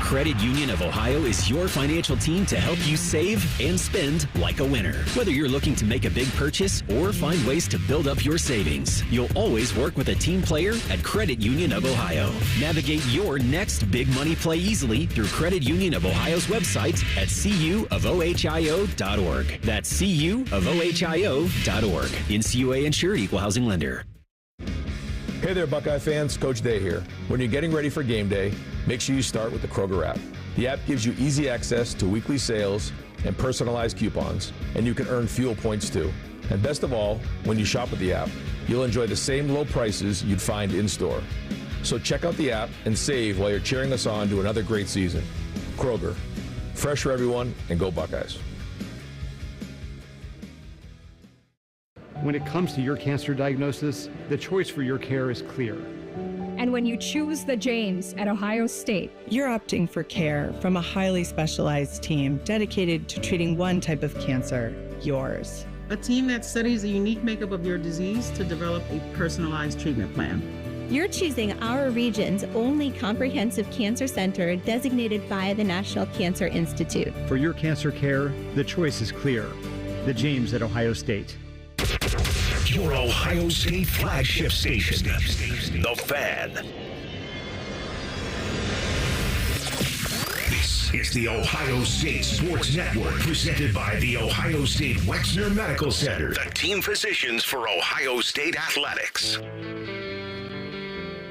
Credit Union of Ohio is your financial team to help you save and spend like a winner. Whether you're looking to make a big purchase or find ways to build up your savings, you'll always work with a team player at Credit Union of Ohio. Navigate your next big money play easily through Credit Union of Ohio's website at cuofohio.org. That's cuofohio.org. NCUA insured, equal housing lender. Hey there, Buckeye fans. Coach Day here. When you're getting ready for game day, make sure you start with the Kroger app. The app gives you easy access to weekly sales and personalized coupons, and you can earn fuel points too. And best of all, when you shop with the app, you'll enjoy the same low prices you'd find in-store. So check out the app and save while you're cheering us on to another great season. Kroger, fresh for everyone, and go Buckeyes. When it comes to your cancer diagnosis, the choice for your care is clear. And when you choose the James at Ohio State, you're opting for care from a highly specialized team dedicated to treating one type of cancer, yours. A team that studies the unique makeup of your disease to develop a personalized treatment plan. You're choosing our region's only comprehensive cancer center designated by the National Cancer Institute. For your cancer care, the choice is clear. The James at Ohio State. Your Ohio State flagship station, The Fan. This is the Ohio State Sports Network, presented by the Ohio State Wexner Medical Center, the team physicians for Ohio State athletics.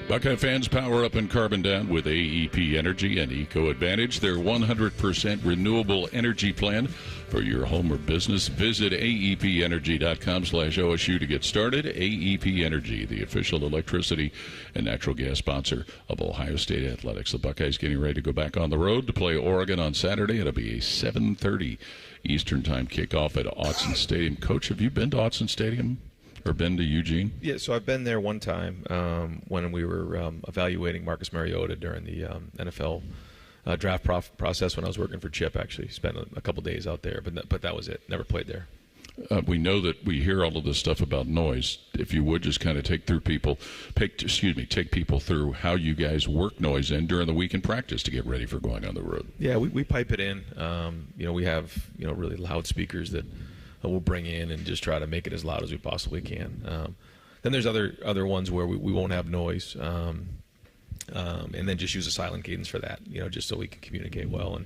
Buckeye fans, power up and carbon down with AEP Energy and Eco Advantage, their 100% renewable energy plan for your home or business. Visit aepenergy.com/OSU to get started. AEP Energy, the official electricity and natural gas sponsor of Ohio State athletics. The Buckeyes getting ready to go back on the road to play Oregon on Saturday. It'll be a 7:30 Eastern time kickoff at Autzen Stadium. Coach, have you been to Autzen Stadium? Or been to Eugene? Yeah, so I've been there one time when we were evaluating Marcus Mariota during the NFL draft process when I was working for Chip, actually. Spent a couple days out there, but that was it. Never played there. We know that we hear all of this stuff about noise. If you would just kind of take people through how you guys work noise in during the week in practice to get ready for going on the road. Yeah, we pipe it in. We have really loudspeakers that we'll bring in and just try to make it as loud as we possibly can. Then there's other ones where we won't have noise, and then just use a silent cadence for that, just so we can communicate well. And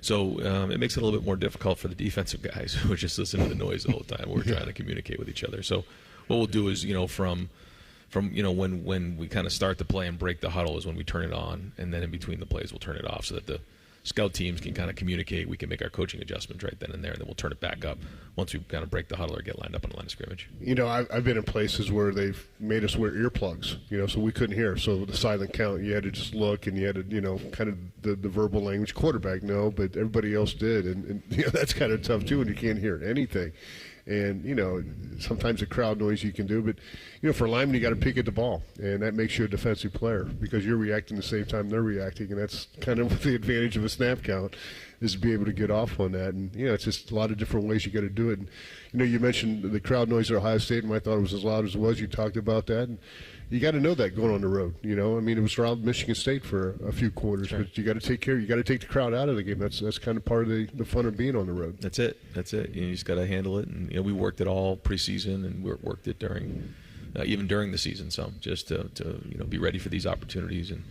so it makes it a little bit more difficult for the defensive guys who just listen to the noise the whole time. We're trying to communicate with each other. So what we'll do is, from when we kind of start the play and break the huddle is when we turn it on, and then in between the plays we'll turn it off so that the scout teams can kind of communicate. We can make our coaching adjustments right then and there, and then we'll turn it back up once we kind of break the huddle or get lined up on the line of scrimmage. I've been in places where they've made us wear earplugs, so we couldn't hear. So the silent count, you had to just look, and you had to, kind of the verbal language. Quarterback, no, but everybody else did, and that's kind of tough too when you can't hear anything. And, sometimes the crowd noise you can do, but, for linemen, you got to pick at the ball, and that makes you a defensive player because you're reacting the same time they're reacting, and that's kind of the advantage of a snap count is to be able to get off on that. And, it's just a lot of different ways you got to do it. And, you mentioned the crowd noise at Ohio State, and I thought it was as loud as it was. You talked about that. And you got to know that going on the road, it was around Michigan State for a few quarters, sure. But you got to take care. You got to take the crowd out of the game. That's kind of part of the fun of being on the road. That's it. You just got to handle it. And we worked it all preseason, and we worked it during, even during the season, some just to be ready for these opportunities. And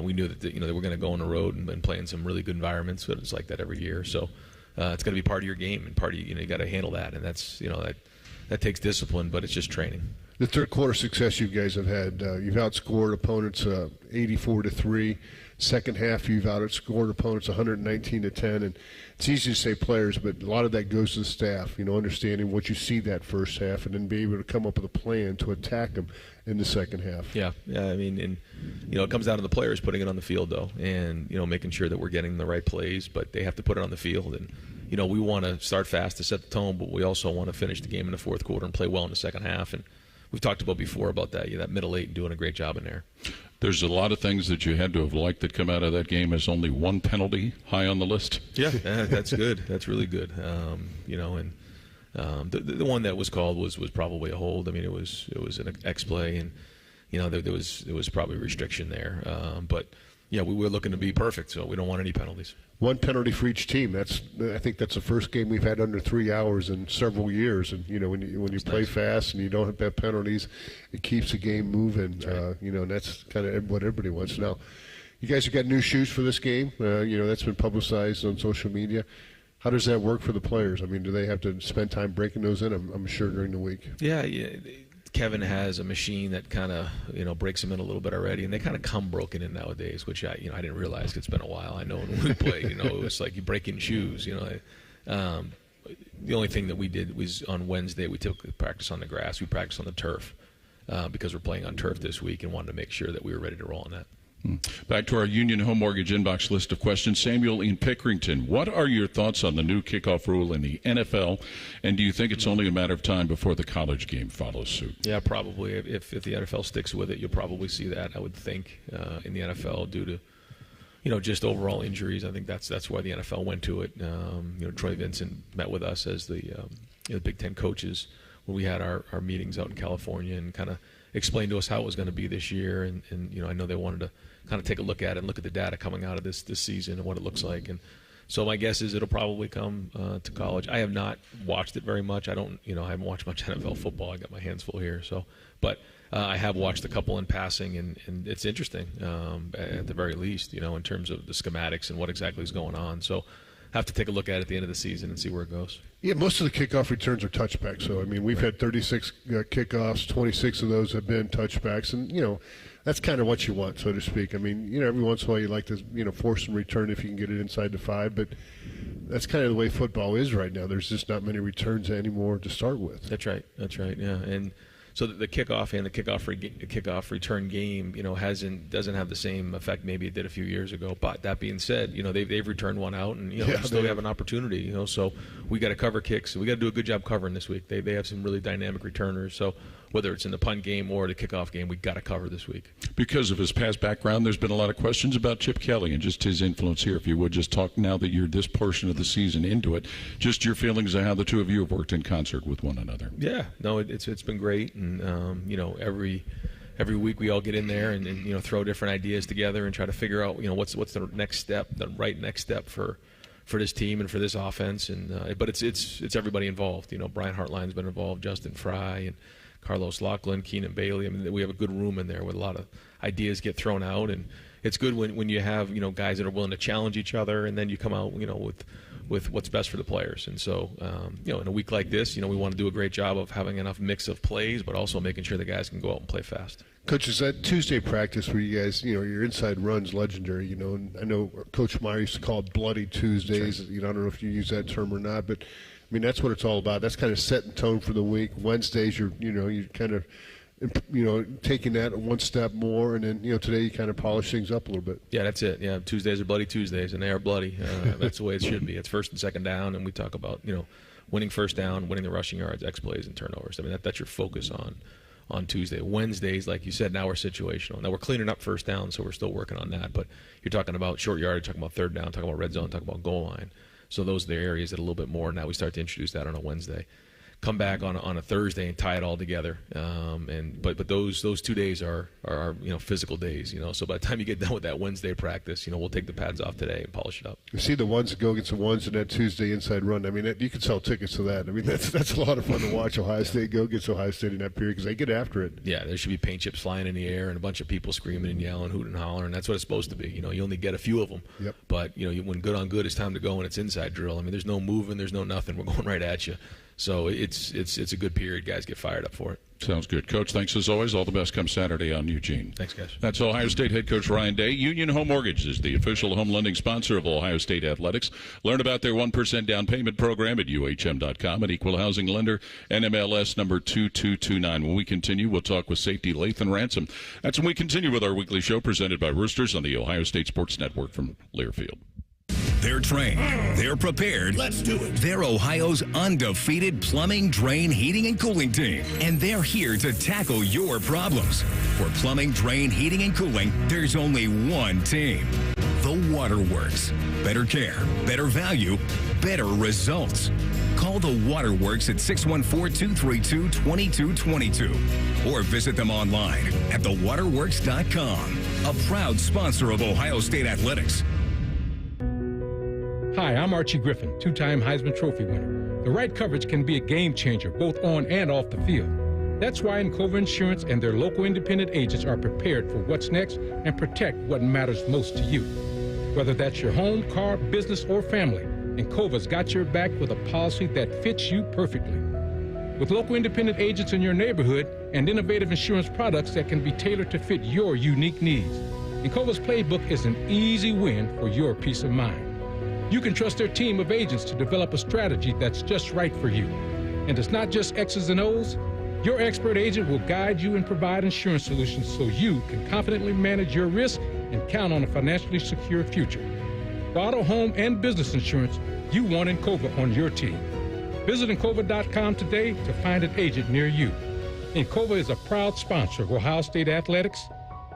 we knew that they were going to go on the road and play in some really good environments. But it's like that every year. So it's got to be part of your game, and part of you got to handle that. And that's that takes discipline, but it's just training. The third quarter success you guys have had, you've outscored opponents 84-3. Second half, you've outscored opponents 119-10. And it's easy to say players, but a lot of that goes to the staff, understanding what you see that first half and then be able to come up with a plan to attack them in the second half. Yeah. I mean, and it comes down to the players putting it on the field, though, and making sure that we're getting the right plays, but they have to put it on the field. And we want to start fast to set the tone, but we also want to finish the game in the fourth quarter and play well in the second half. And we've talked about before about that. That middle eight and doing a great job in there. There's a lot of things that you had to have liked that come out of that game as only one penalty high on the list. Yeah, that's good. That's really good. The one that was called was probably a hold. I mean, it was an X play, and there was probably a restriction there. But yeah, we were looking to be perfect, so we don't want any penalties. One penalty for each team. I think that's the first game we've had under 3 hours in several years. And when you play nice. Fast and you don't have penalties, it keeps the game moving. Right. And that's kind of what everybody wants. Now, you guys have got new shoes for this game. That's been publicized on social media. How does that work for the players? I mean, do they have to spend time breaking those in? I'm sure during the week. Yeah. Kevin has a machine that kind of breaks them in a little bit already, and they kind of come broken in nowadays, which I didn't realize. It's been a while. I know when we play, it's like you break in shoes. The only thing that we did was on Wednesday we took practice on the grass. We practiced on the turf because we're playing on turf this week, and wanted to make sure that we were ready to roll on that. Back to our Union Home Mortgage inbox list of questions. Samuel in Pickerington, what are your thoughts on the new kickoff rule in the NFL, and do you think it's only a matter of time before the college game follows suit? Yeah, probably. If the NFL sticks with it, you'll probably see that, I would think, in the NFL due to just overall injuries. I think that's why the NFL went to it. Troy Vincent met with us as the Big Ten coaches when we had our meetings out in California and kind of explained to us how it was going to be this year. And I know they wanted to kind of take a look at it and look at the data coming out of this season and what it looks like. And so my guess is it'll probably come to college. I have not watched it very much. I haven't watched much NFL football. I got my hands full here. But I have watched a couple in passing, and it's interesting at the very least, in terms of the schematics and what exactly is going on. So have to take a look at it at the end of the season and see where it goes. Yeah, most of the kickoff returns are touchbacks. So, I mean, we've had 36 kickoffs, 26 of those have been touchbacks. And, that's kind of what you want, so to speak. I mean, every once in a while you like to, force and return if you can get it inside the 5. But that's kind of the way football is right now. There's just not many returns anymore to start with. That's right, yeah. And so the kickoff and the kickoff return game, doesn't have the same effect maybe it did a few years ago. But that being said, they've returned one out, and we still have an opportunity. So we got to cover kicks. We got to do a good job covering this week. They have some really dynamic returners. So whether it's in the punt game or the kickoff game, we got to cover this week. Because of his past background, there's been a lot of questions about Chip Kelly and just his influence here. If you would just talk now that you're this portion of the season into it, just your feelings on how the two of you have worked in concert with one another. Yeah, no, it's been great, and every week we all get in there and throw different ideas together and try to figure out what's the next step, the right next step for this team and for this offense. And but it's everybody involved. Brian Hartline's been involved, Justin Fry, and Carlos Lachlan, Keenan Bailey. I mean, we have a good room in there with a lot of ideas get thrown out, and it's good when you have guys that are willing to challenge each other, and then you come out with what's best for the players. And so in a week like this, we want to do a great job of having enough mix of plays, but also making sure the guys can go out and play fast. Coach, is that Tuesday practice where you guys, your inside run's legendary, and I know Coach Meyer used to call it Bloody Tuesdays. Sure. I don't know if you use that term or not, but I mean, that's what it's all about. That's kind of setting tone for the week. Wednesdays, you're kind of, taking that one step more, and then, today you kind of polish things up a little bit. Yeah, that's it. Yeah, Tuesdays are bloody Tuesdays, and they are bloody. That's the way it should be. It's first and second down, and we talk about, winning first down, winning the rushing yards, X plays, and turnovers. I mean, that's your focus on Tuesday. Wednesdays, like you said, now we're situational. Now we're cleaning up first down, so we're still working on that. But you're talking about short yardage, talking about third down, talking about red zone, talking about goal line. So those are the areas that a little bit more. Now we start to introduce that on a Wednesday. Come back on a Thursday and tie it all together. But those 2 days are physical days. So by the time you get done with that Wednesday practice, we'll take the pads off today and polish it up. You see the ones that go against the ones in that Tuesday inside run. I mean, you can sell tickets to that. I mean, that's a lot of fun to watch Ohio State go against Ohio State in that period because they get after it. Yeah, there should be paint chips flying in the air and a bunch of people screaming and yelling, hooting and hollering. That's what it's supposed to be. You only get a few of them. Yep. But when good on good, it's time to go and it's inside drill. I mean, there's no moving, there's no nothing. We're going right at you. So it's a good period. Guys get fired up for it. Sounds good. Coach, thanks as always. All the best come Saturday on Eugene. Thanks, guys. That's Ohio State head coach Ryan Day. Union Home Mortgage is the official home lending sponsor of Ohio State Athletics. Learn about their 1% down payment program at UHM.com. An equal housing lender, NMLS number 2229. When we continue, we'll talk with safety Lathan Ransom. That's when we continue with our weekly show presented by Roosters on the Ohio State Sports Network from Learfield. They're trained. They're prepared. Let's do it. They're Ohio's undefeated plumbing, drain, heating, and cooling team. And they're here to tackle your problems. For plumbing, drain, heating, and cooling, there's only one team. The Waterworks. Better care, better value, better results. Call the Waterworks at 614-232-2222 or visit them online at thewaterworks.com. A proud sponsor of Ohio State Athletics. Hi, I'm Archie Griffin, two-time Heisman Trophy winner. The right coverage can be a game changer, both on and off the field. That's why Encova Insurance and their local independent agents are prepared for what's next and protect what matters most to you. Whether that's your home, car, business, or family, Encova's got your back with a policy that fits you perfectly. With local independent agents in your neighborhood and innovative insurance products that can be tailored to fit your unique needs, Encova's playbook is an easy win for your peace of mind. You can trust their team of agents to develop a strategy that's just right for you. And it's not just X's and O's. Your expert agent will guide you and provide insurance solutions so you can confidently manage your risk and count on a financially secure future. For auto, home, and business insurance, you want Encova on your team. Visit Encova.com today to find an agent near you. Encova is a proud sponsor of Ohio State Athletics.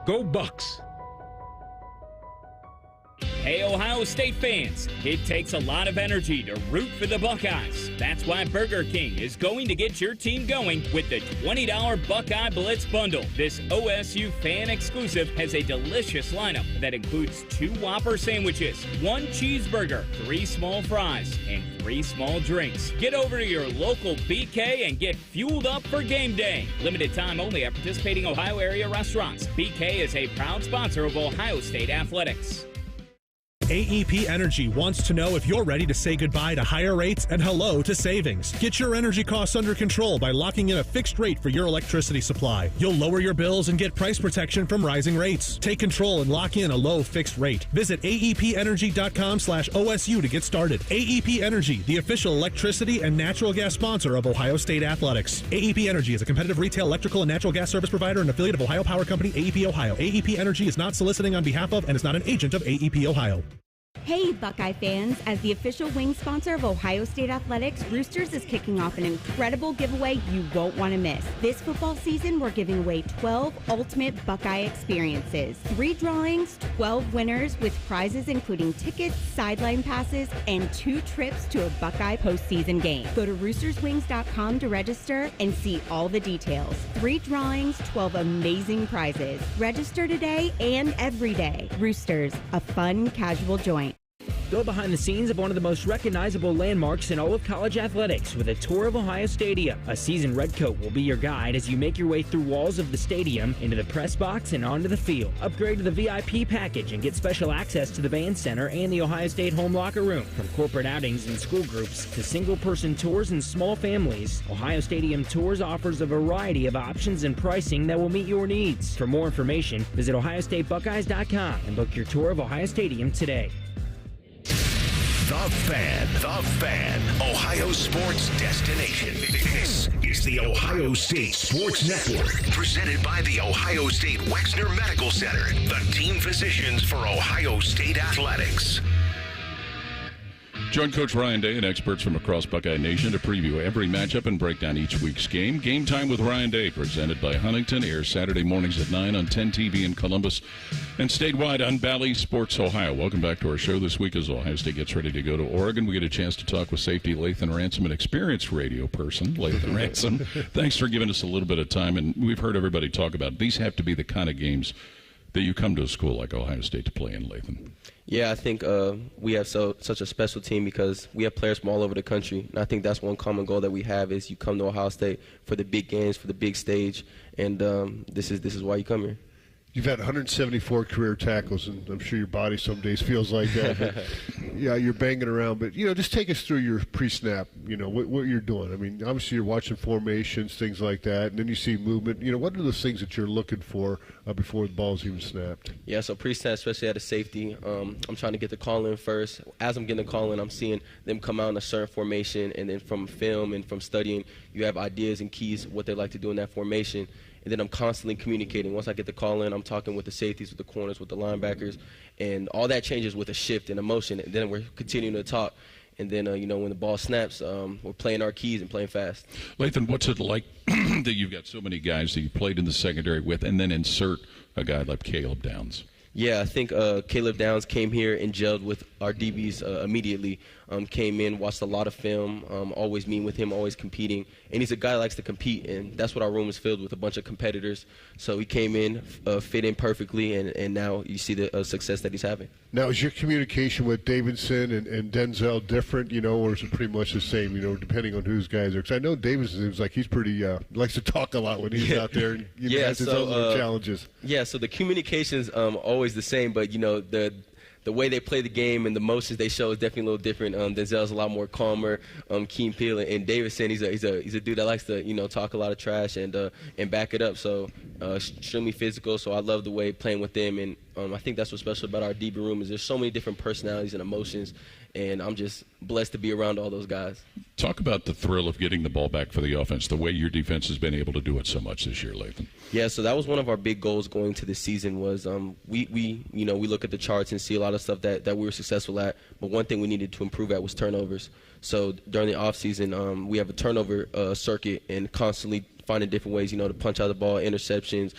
Go Bucks! Hey, Ohio State fans, it takes a lot of energy to root for the Buckeyes. That's why Burger King is going to get your team going with the $20 Buckeye Blitz Bundle. This OSU fan exclusive has a delicious lineup that includes 2 Whopper sandwiches, 1 cheeseburger, 3 small fries, and 3 small drinks. Get over to your local BK and get fueled up for game day. Limited time only at participating Ohio area restaurants. BK is a proud sponsor of Ohio State Athletics. AEP Energy wants to know if you're ready to say goodbye to higher rates and hello to savings. Get your energy costs under control by locking in a fixed rate for your electricity supply. You'll lower your bills and get price protection from rising rates. Take control and lock in a low fixed rate. Visit aepenergy.com/OSU to get started. AEP Energy, the official electricity and natural gas sponsor of Ohio State Athletics. AEP Energy is a competitive retail electrical and natural gas service provider and affiliate of Ohio Power Company, AEP Ohio. AEP Energy is not soliciting on behalf of and is not an agent of AEP Ohio. Hey, Buckeye fans! As the official wing sponsor of Ohio State Athletics, Roosters is kicking off an incredible giveaway you won't want to miss. This football season, we're giving away 12 ultimate Buckeye experiences. 3 drawings, 12 winners with prizes including tickets, sideline passes, and 2 trips to a Buckeye postseason game. Go to roosterswings.com to register and see all the details. 3 drawings, 12 amazing prizes. Register today and every day. Roosters, a fun, casual joint. Go behind the scenes of one of the most recognizable landmarks in all of college athletics with a tour of Ohio Stadium. A seasoned redcoat will be your guide as you make your way through walls of the stadium, into the press box, and onto the field. Upgrade to the VIP package and get special access to the band center and the Ohio State home locker room. From corporate outings and school groups to single-person tours and small families, Ohio Stadium Tours offers a variety of options and pricing that will meet your needs. For more information, visit OhioStateBuckeyes.com and book your tour of Ohio Stadium today. The Fan, Ohio sports destination. This is the Ohio State Sports Network, presented by the Ohio State Wexner Medical Center, the team physicians for Ohio State Athletics. Join Coach Ryan Day and experts from across Buckeye Nation to preview every matchup and break down each week's game. Game Time with Ryan Day, presented by Huntington, airs Saturday mornings at 9 on 10 TV in Columbus and statewide on Bally Sports Ohio. Welcome back to our show this week as Ohio State gets ready to go to Oregon. We get a chance to talk with safety Lathan Ransom, an experienced radio person. Lathan Ransom, thanks for giving us a little bit of time. And we've heard everybody talk about it. These have to be the kind of games that you come to a school like Ohio State to play in, Lathan. Yeah, I think we have such a special team because we have players from all over the country. And I think that's one common goal that we have is you come to Ohio State for the big games, for the big stage, and this is why you come here. You've had 174 career tackles, and I'm sure your body some days feels like that. But, yeah, you're banging around. But, just take us through your pre-snap, what you're doing. I mean, obviously you're watching formations, things like that, and then you see movement. What are those things that you're looking for before the ball's even snapped? Yeah, so pre-snap, especially at a safety, I'm trying to get the call in first. As I'm getting the call in, I'm seeing them come out in a certain formation, and then from film and from studying, you have ideas and keys what they like to do in that formation. And then I'm constantly communicating. Once I get the call in, I'm talking with the safeties, with the corners, with the linebackers, and all that changes with a shift and a motion. And then we're continuing to talk. And then, when the ball snaps, we're playing our keys and playing fast. Lathan, what's it like that you've got so many guys that you played in the secondary with, and then insert a guy like Caleb Downs? Yeah, I think Caleb Downs came here and gelled with our DBs immediately. Came in, watched a lot of film, always meeting with him, always competing. And he's a guy that likes to compete, and that's what our room is filled with, a bunch of competitors. So he came in, fit in perfectly, and now you see the success that he's having. Now, is your communication with Davidson and Denzel different, or is it pretty much the same, depending on whose guys are? Because I know Davidson seems like he's pretty likes to talk a lot when he's out there and has his own little challenges. Yeah, so the communication's always the same, but, the way they play the game and the motions they show is definitely a little different. Denzel's a lot more calmer, keen peel, and Davidson, he's a dude that likes to talk a lot of trash and back it up. So extremely physical. So I love the way playing with them, and I think that's what's special about our DB room is there's so many different personalities and emotions, and I'm just blessed to be around all those guys. Talk about the thrill of getting the ball back for the offense, the way your defense has been able to do it so much this year, Lathan. Yeah, so that was one of our big goals going to this season was we look at the charts and see a lot of stuff that we were successful at, but one thing we needed to improve at was turnovers. So during the offseason, we have a turnover circuit and constantly finding different ways, to punch out the ball, interceptions,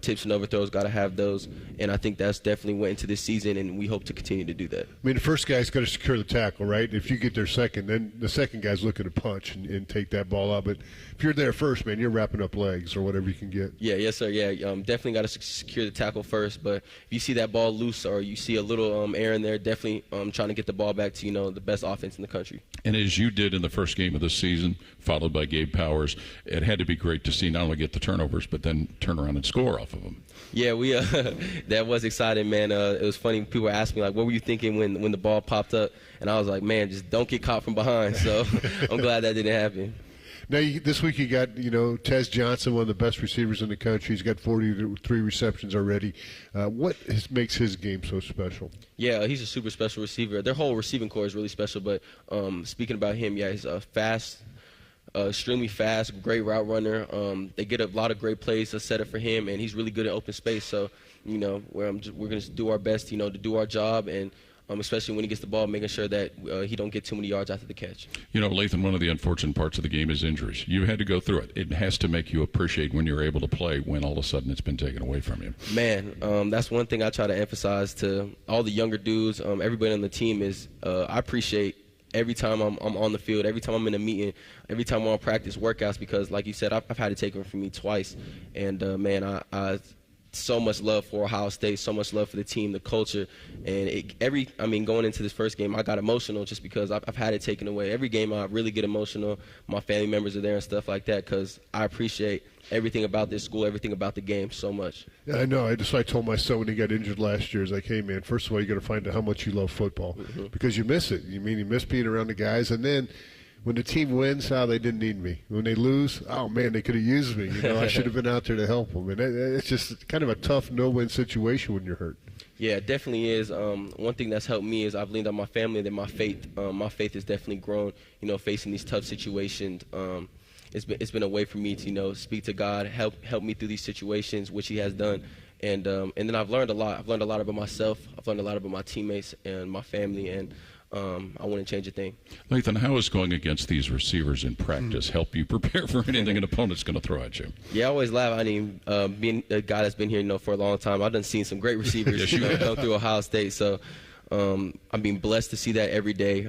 tips and overthrows, got to have those. And I think that's definitely went into this season, and we hope to continue to do that. I mean, the first guy's got to secure the tackle, right? If you get there second, then the second guy's looking to punch and take that ball out. But if you're there first, man, you're wrapping up legs or whatever you can get. Yeah, yes, sir. Yeah, definitely got to secure the tackle first. But if you see that ball loose or you see a little air in there, definitely trying to get the ball back to, the best offense in the country. And as you did in the first game of the season, followed by Gabe Powers, it had to be great to see not only get the turnovers, but then turn around and score off of them. Yeah, we that was exciting, man. It was funny. People were asking me, like, what were you thinking when the ball popped up? And I was like, man, just don't get caught from behind. So I'm glad that didn't happen. Now, this week you got, Tez Johnson, one of the best receivers in the country. He's got 43 receptions already. What makes his game so special? Yeah, he's a super special receiver. Their whole receiving core is really special. But speaking about him, yeah, he's fast, extremely fast, great route runner. They get a lot of great plays set up for him, and he's really good at open space. So, we're going to do our best, to do our job, and especially when he gets the ball, making sure that he don't get too many yards after the catch. Lathan, one of the unfortunate parts of the game is injuries. You had to go through it. It has to make you appreciate when you're able to play when all of a sudden it's been taken away from you. Man, that's one thing I try to emphasize to all the younger dudes, everybody on the team is I appreciate every time I'm on the field, every time I'm in a meeting, every time I'm on practice workouts, because like you said, I've had to take them from me twice. And, man, I so much love for Ohio State, so much love for the team, the culture. And going into this first game, I got emotional just because I've had it taken away. Every game I really get emotional. My family members are there and stuff like that because I appreciate everything about this school, everything about the game so much. Yeah, I know. I told my son when he got injured last year, I was like, hey, man, first of all, you got to find out how much you love football because you miss it. You miss being around the guys. And then when the team wins, they didn't need me. When they lose, oh, man, they could have used me. I should have been out there to help them. And it's just kind of a tough no-win situation when you're hurt. Yeah, it definitely is. One thing that's helped me is I've leaned on my family and then my faith. My faith has definitely grown, facing these tough situations. It's been a way for me to, speak to God, help me through these situations, which he has done. And then I've learned a lot. I've learned a lot about myself. I've learned a lot about my teammates and my family, and I wouldn't change a thing. Lathan, how is going against these receivers in practice help you prepare for anything an opponent's going to throw at you? Yeah, I always laugh. Being a guy that's been here, for a long time, I've done seen some great receivers come through Ohio State. So I'm being blessed to see that every day.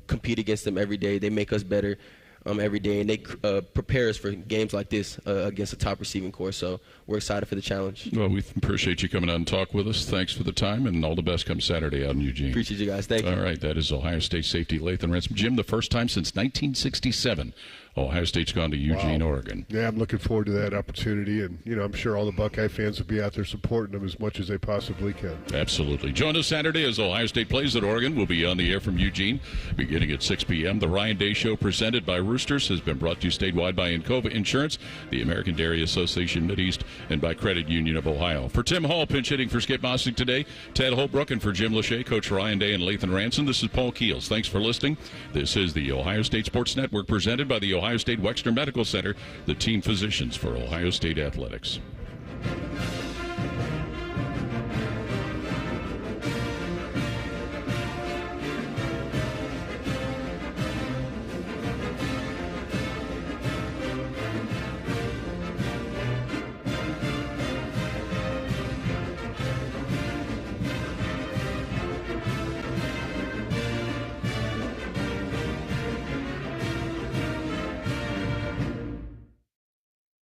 Compete against them every day. They make us better every day, and they prepare us for games like this against a top receiving corps. So we're excited for the challenge. Well, we appreciate you coming out and talk with us. Thanks for the time, and all the best come Saturday out in Eugene. Appreciate you guys. Thank you. All right, that is Ohio State safety Lathan Ransom. Jim, the first time since 1967 Ohio State's gone to Eugene, Oregon. Yeah, I'm looking forward to that opportunity, and I'm sure all the Buckeye fans will be out there supporting them as much as they possibly can. Absolutely. Join us Saturday as Ohio State plays at Oregon. We'll be on the air from Eugene beginning at 6 p.m. The Ryan Day Show presented by Roosters has been brought to you statewide by Encova Insurance, the American Dairy Association Mideast, and by Credit Union of Ohio. For Tim Hall, pinch hitting for Skip Mossick today, Ted Holbrook, and for Jim Lachey, Coach Ryan Day, and Lathan Ransom, this is Paul Keels. Thanks for listening. This is the Ohio State Sports Network presented by the Ohio State Wexner Medical Center, the team physicians for Ohio State Athletics.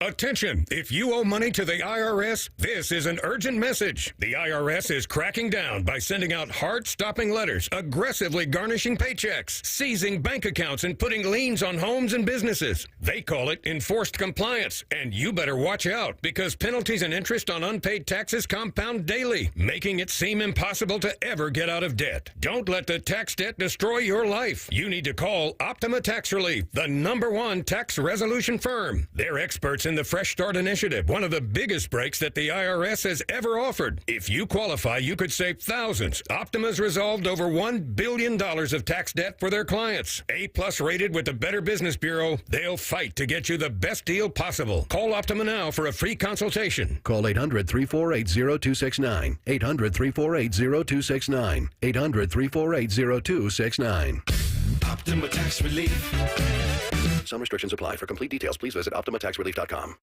Attention! If you owe money to the IRS, this is an urgent message. The IRS is cracking down by sending out heart-stopping letters, aggressively garnishing paychecks, seizing bank accounts, and putting liens on homes and businesses. They call it enforced compliance, and you better watch out because penalties and interest on unpaid taxes compound daily, making it seem impossible to ever get out of debt. Don't let the tax debt destroy your life. You need to call Optima Tax Relief, the #1 tax resolution firm. They're experts in the Fresh Start Initiative, one of the biggest breaks that the IRS has ever offered. If you qualify, you could save thousands. Optima's resolved over $1 billion of tax debt for their clients. A+ rated with the Better Business Bureau, they'll fight to get you the best deal possible. Call Optima now for a free consultation. Call 800-348-0269. 800-348-0269. 800-348-0269. Optima Tax Relief. Some restrictions apply. For complete details, please visit OptimaTaxRelief.com.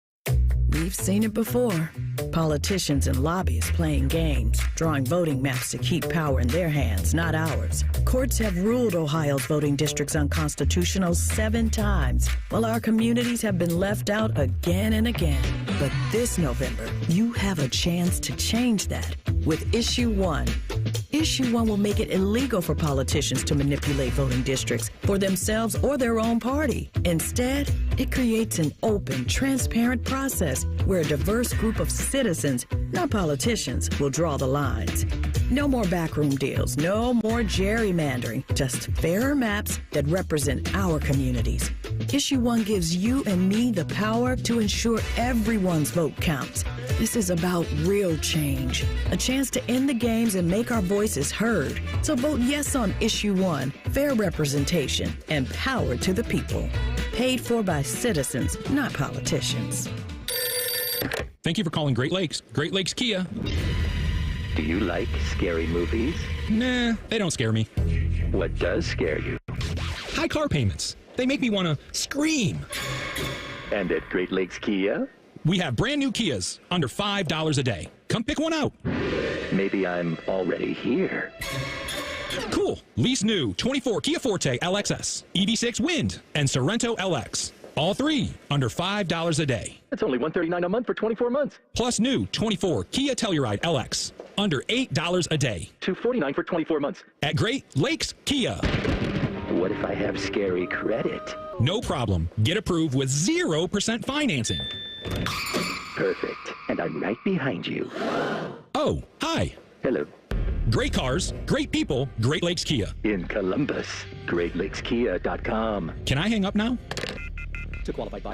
We've seen it before. Politicians and lobbyists playing games, drawing voting maps to keep power in their hands, not ours. Courts have ruled Ohio's voting districts unconstitutional 7 times, while our communities have been left out again and again. But this November, you have a chance to change that with Issue 1. Issue 1 will make it illegal for politicians to manipulate voting districts for themselves or their own party. Instead, it creates an open, transparent process where a diverse group of citizens, not politicians, will draw the lines. No more backroom deals, no more gerrymandering, just fairer maps that represent our communities. Issue 1 gives you and me the power to ensure everyone's vote counts. This is about real change, a chance to end the games and make our voices heard. So vote yes on Issue 1, fair representation, and power to the people. Paid for by citizens, not politicians. Thank you for calling Great Lakes. Great Lakes Kia. Do you like scary movies? Nah, they don't scare me. What does scare you? High car payments. They make me want to scream. And at Great Lakes Kia? We have brand new Kias, under $5 a day. Come pick one out. Maybe I'm already here. Cool. Lease new 24 Kia Forte LXS, EV6 Wind, and Sorrento LX. All 3 under $5 a day. That's only $139 a month for 24 months. Plus new 24 Kia Telluride LX, under $8 a day. $249 for 24 months. At Great Lakes Kia. What if I have scary credit? No problem. Get approved with 0% financing. Perfect. And I'm right behind you. Oh, hi. Hello. Great cars, great people, Great Lakes Kia. In Columbus, GreatLakesKia.com. Can I hang up now? To qualify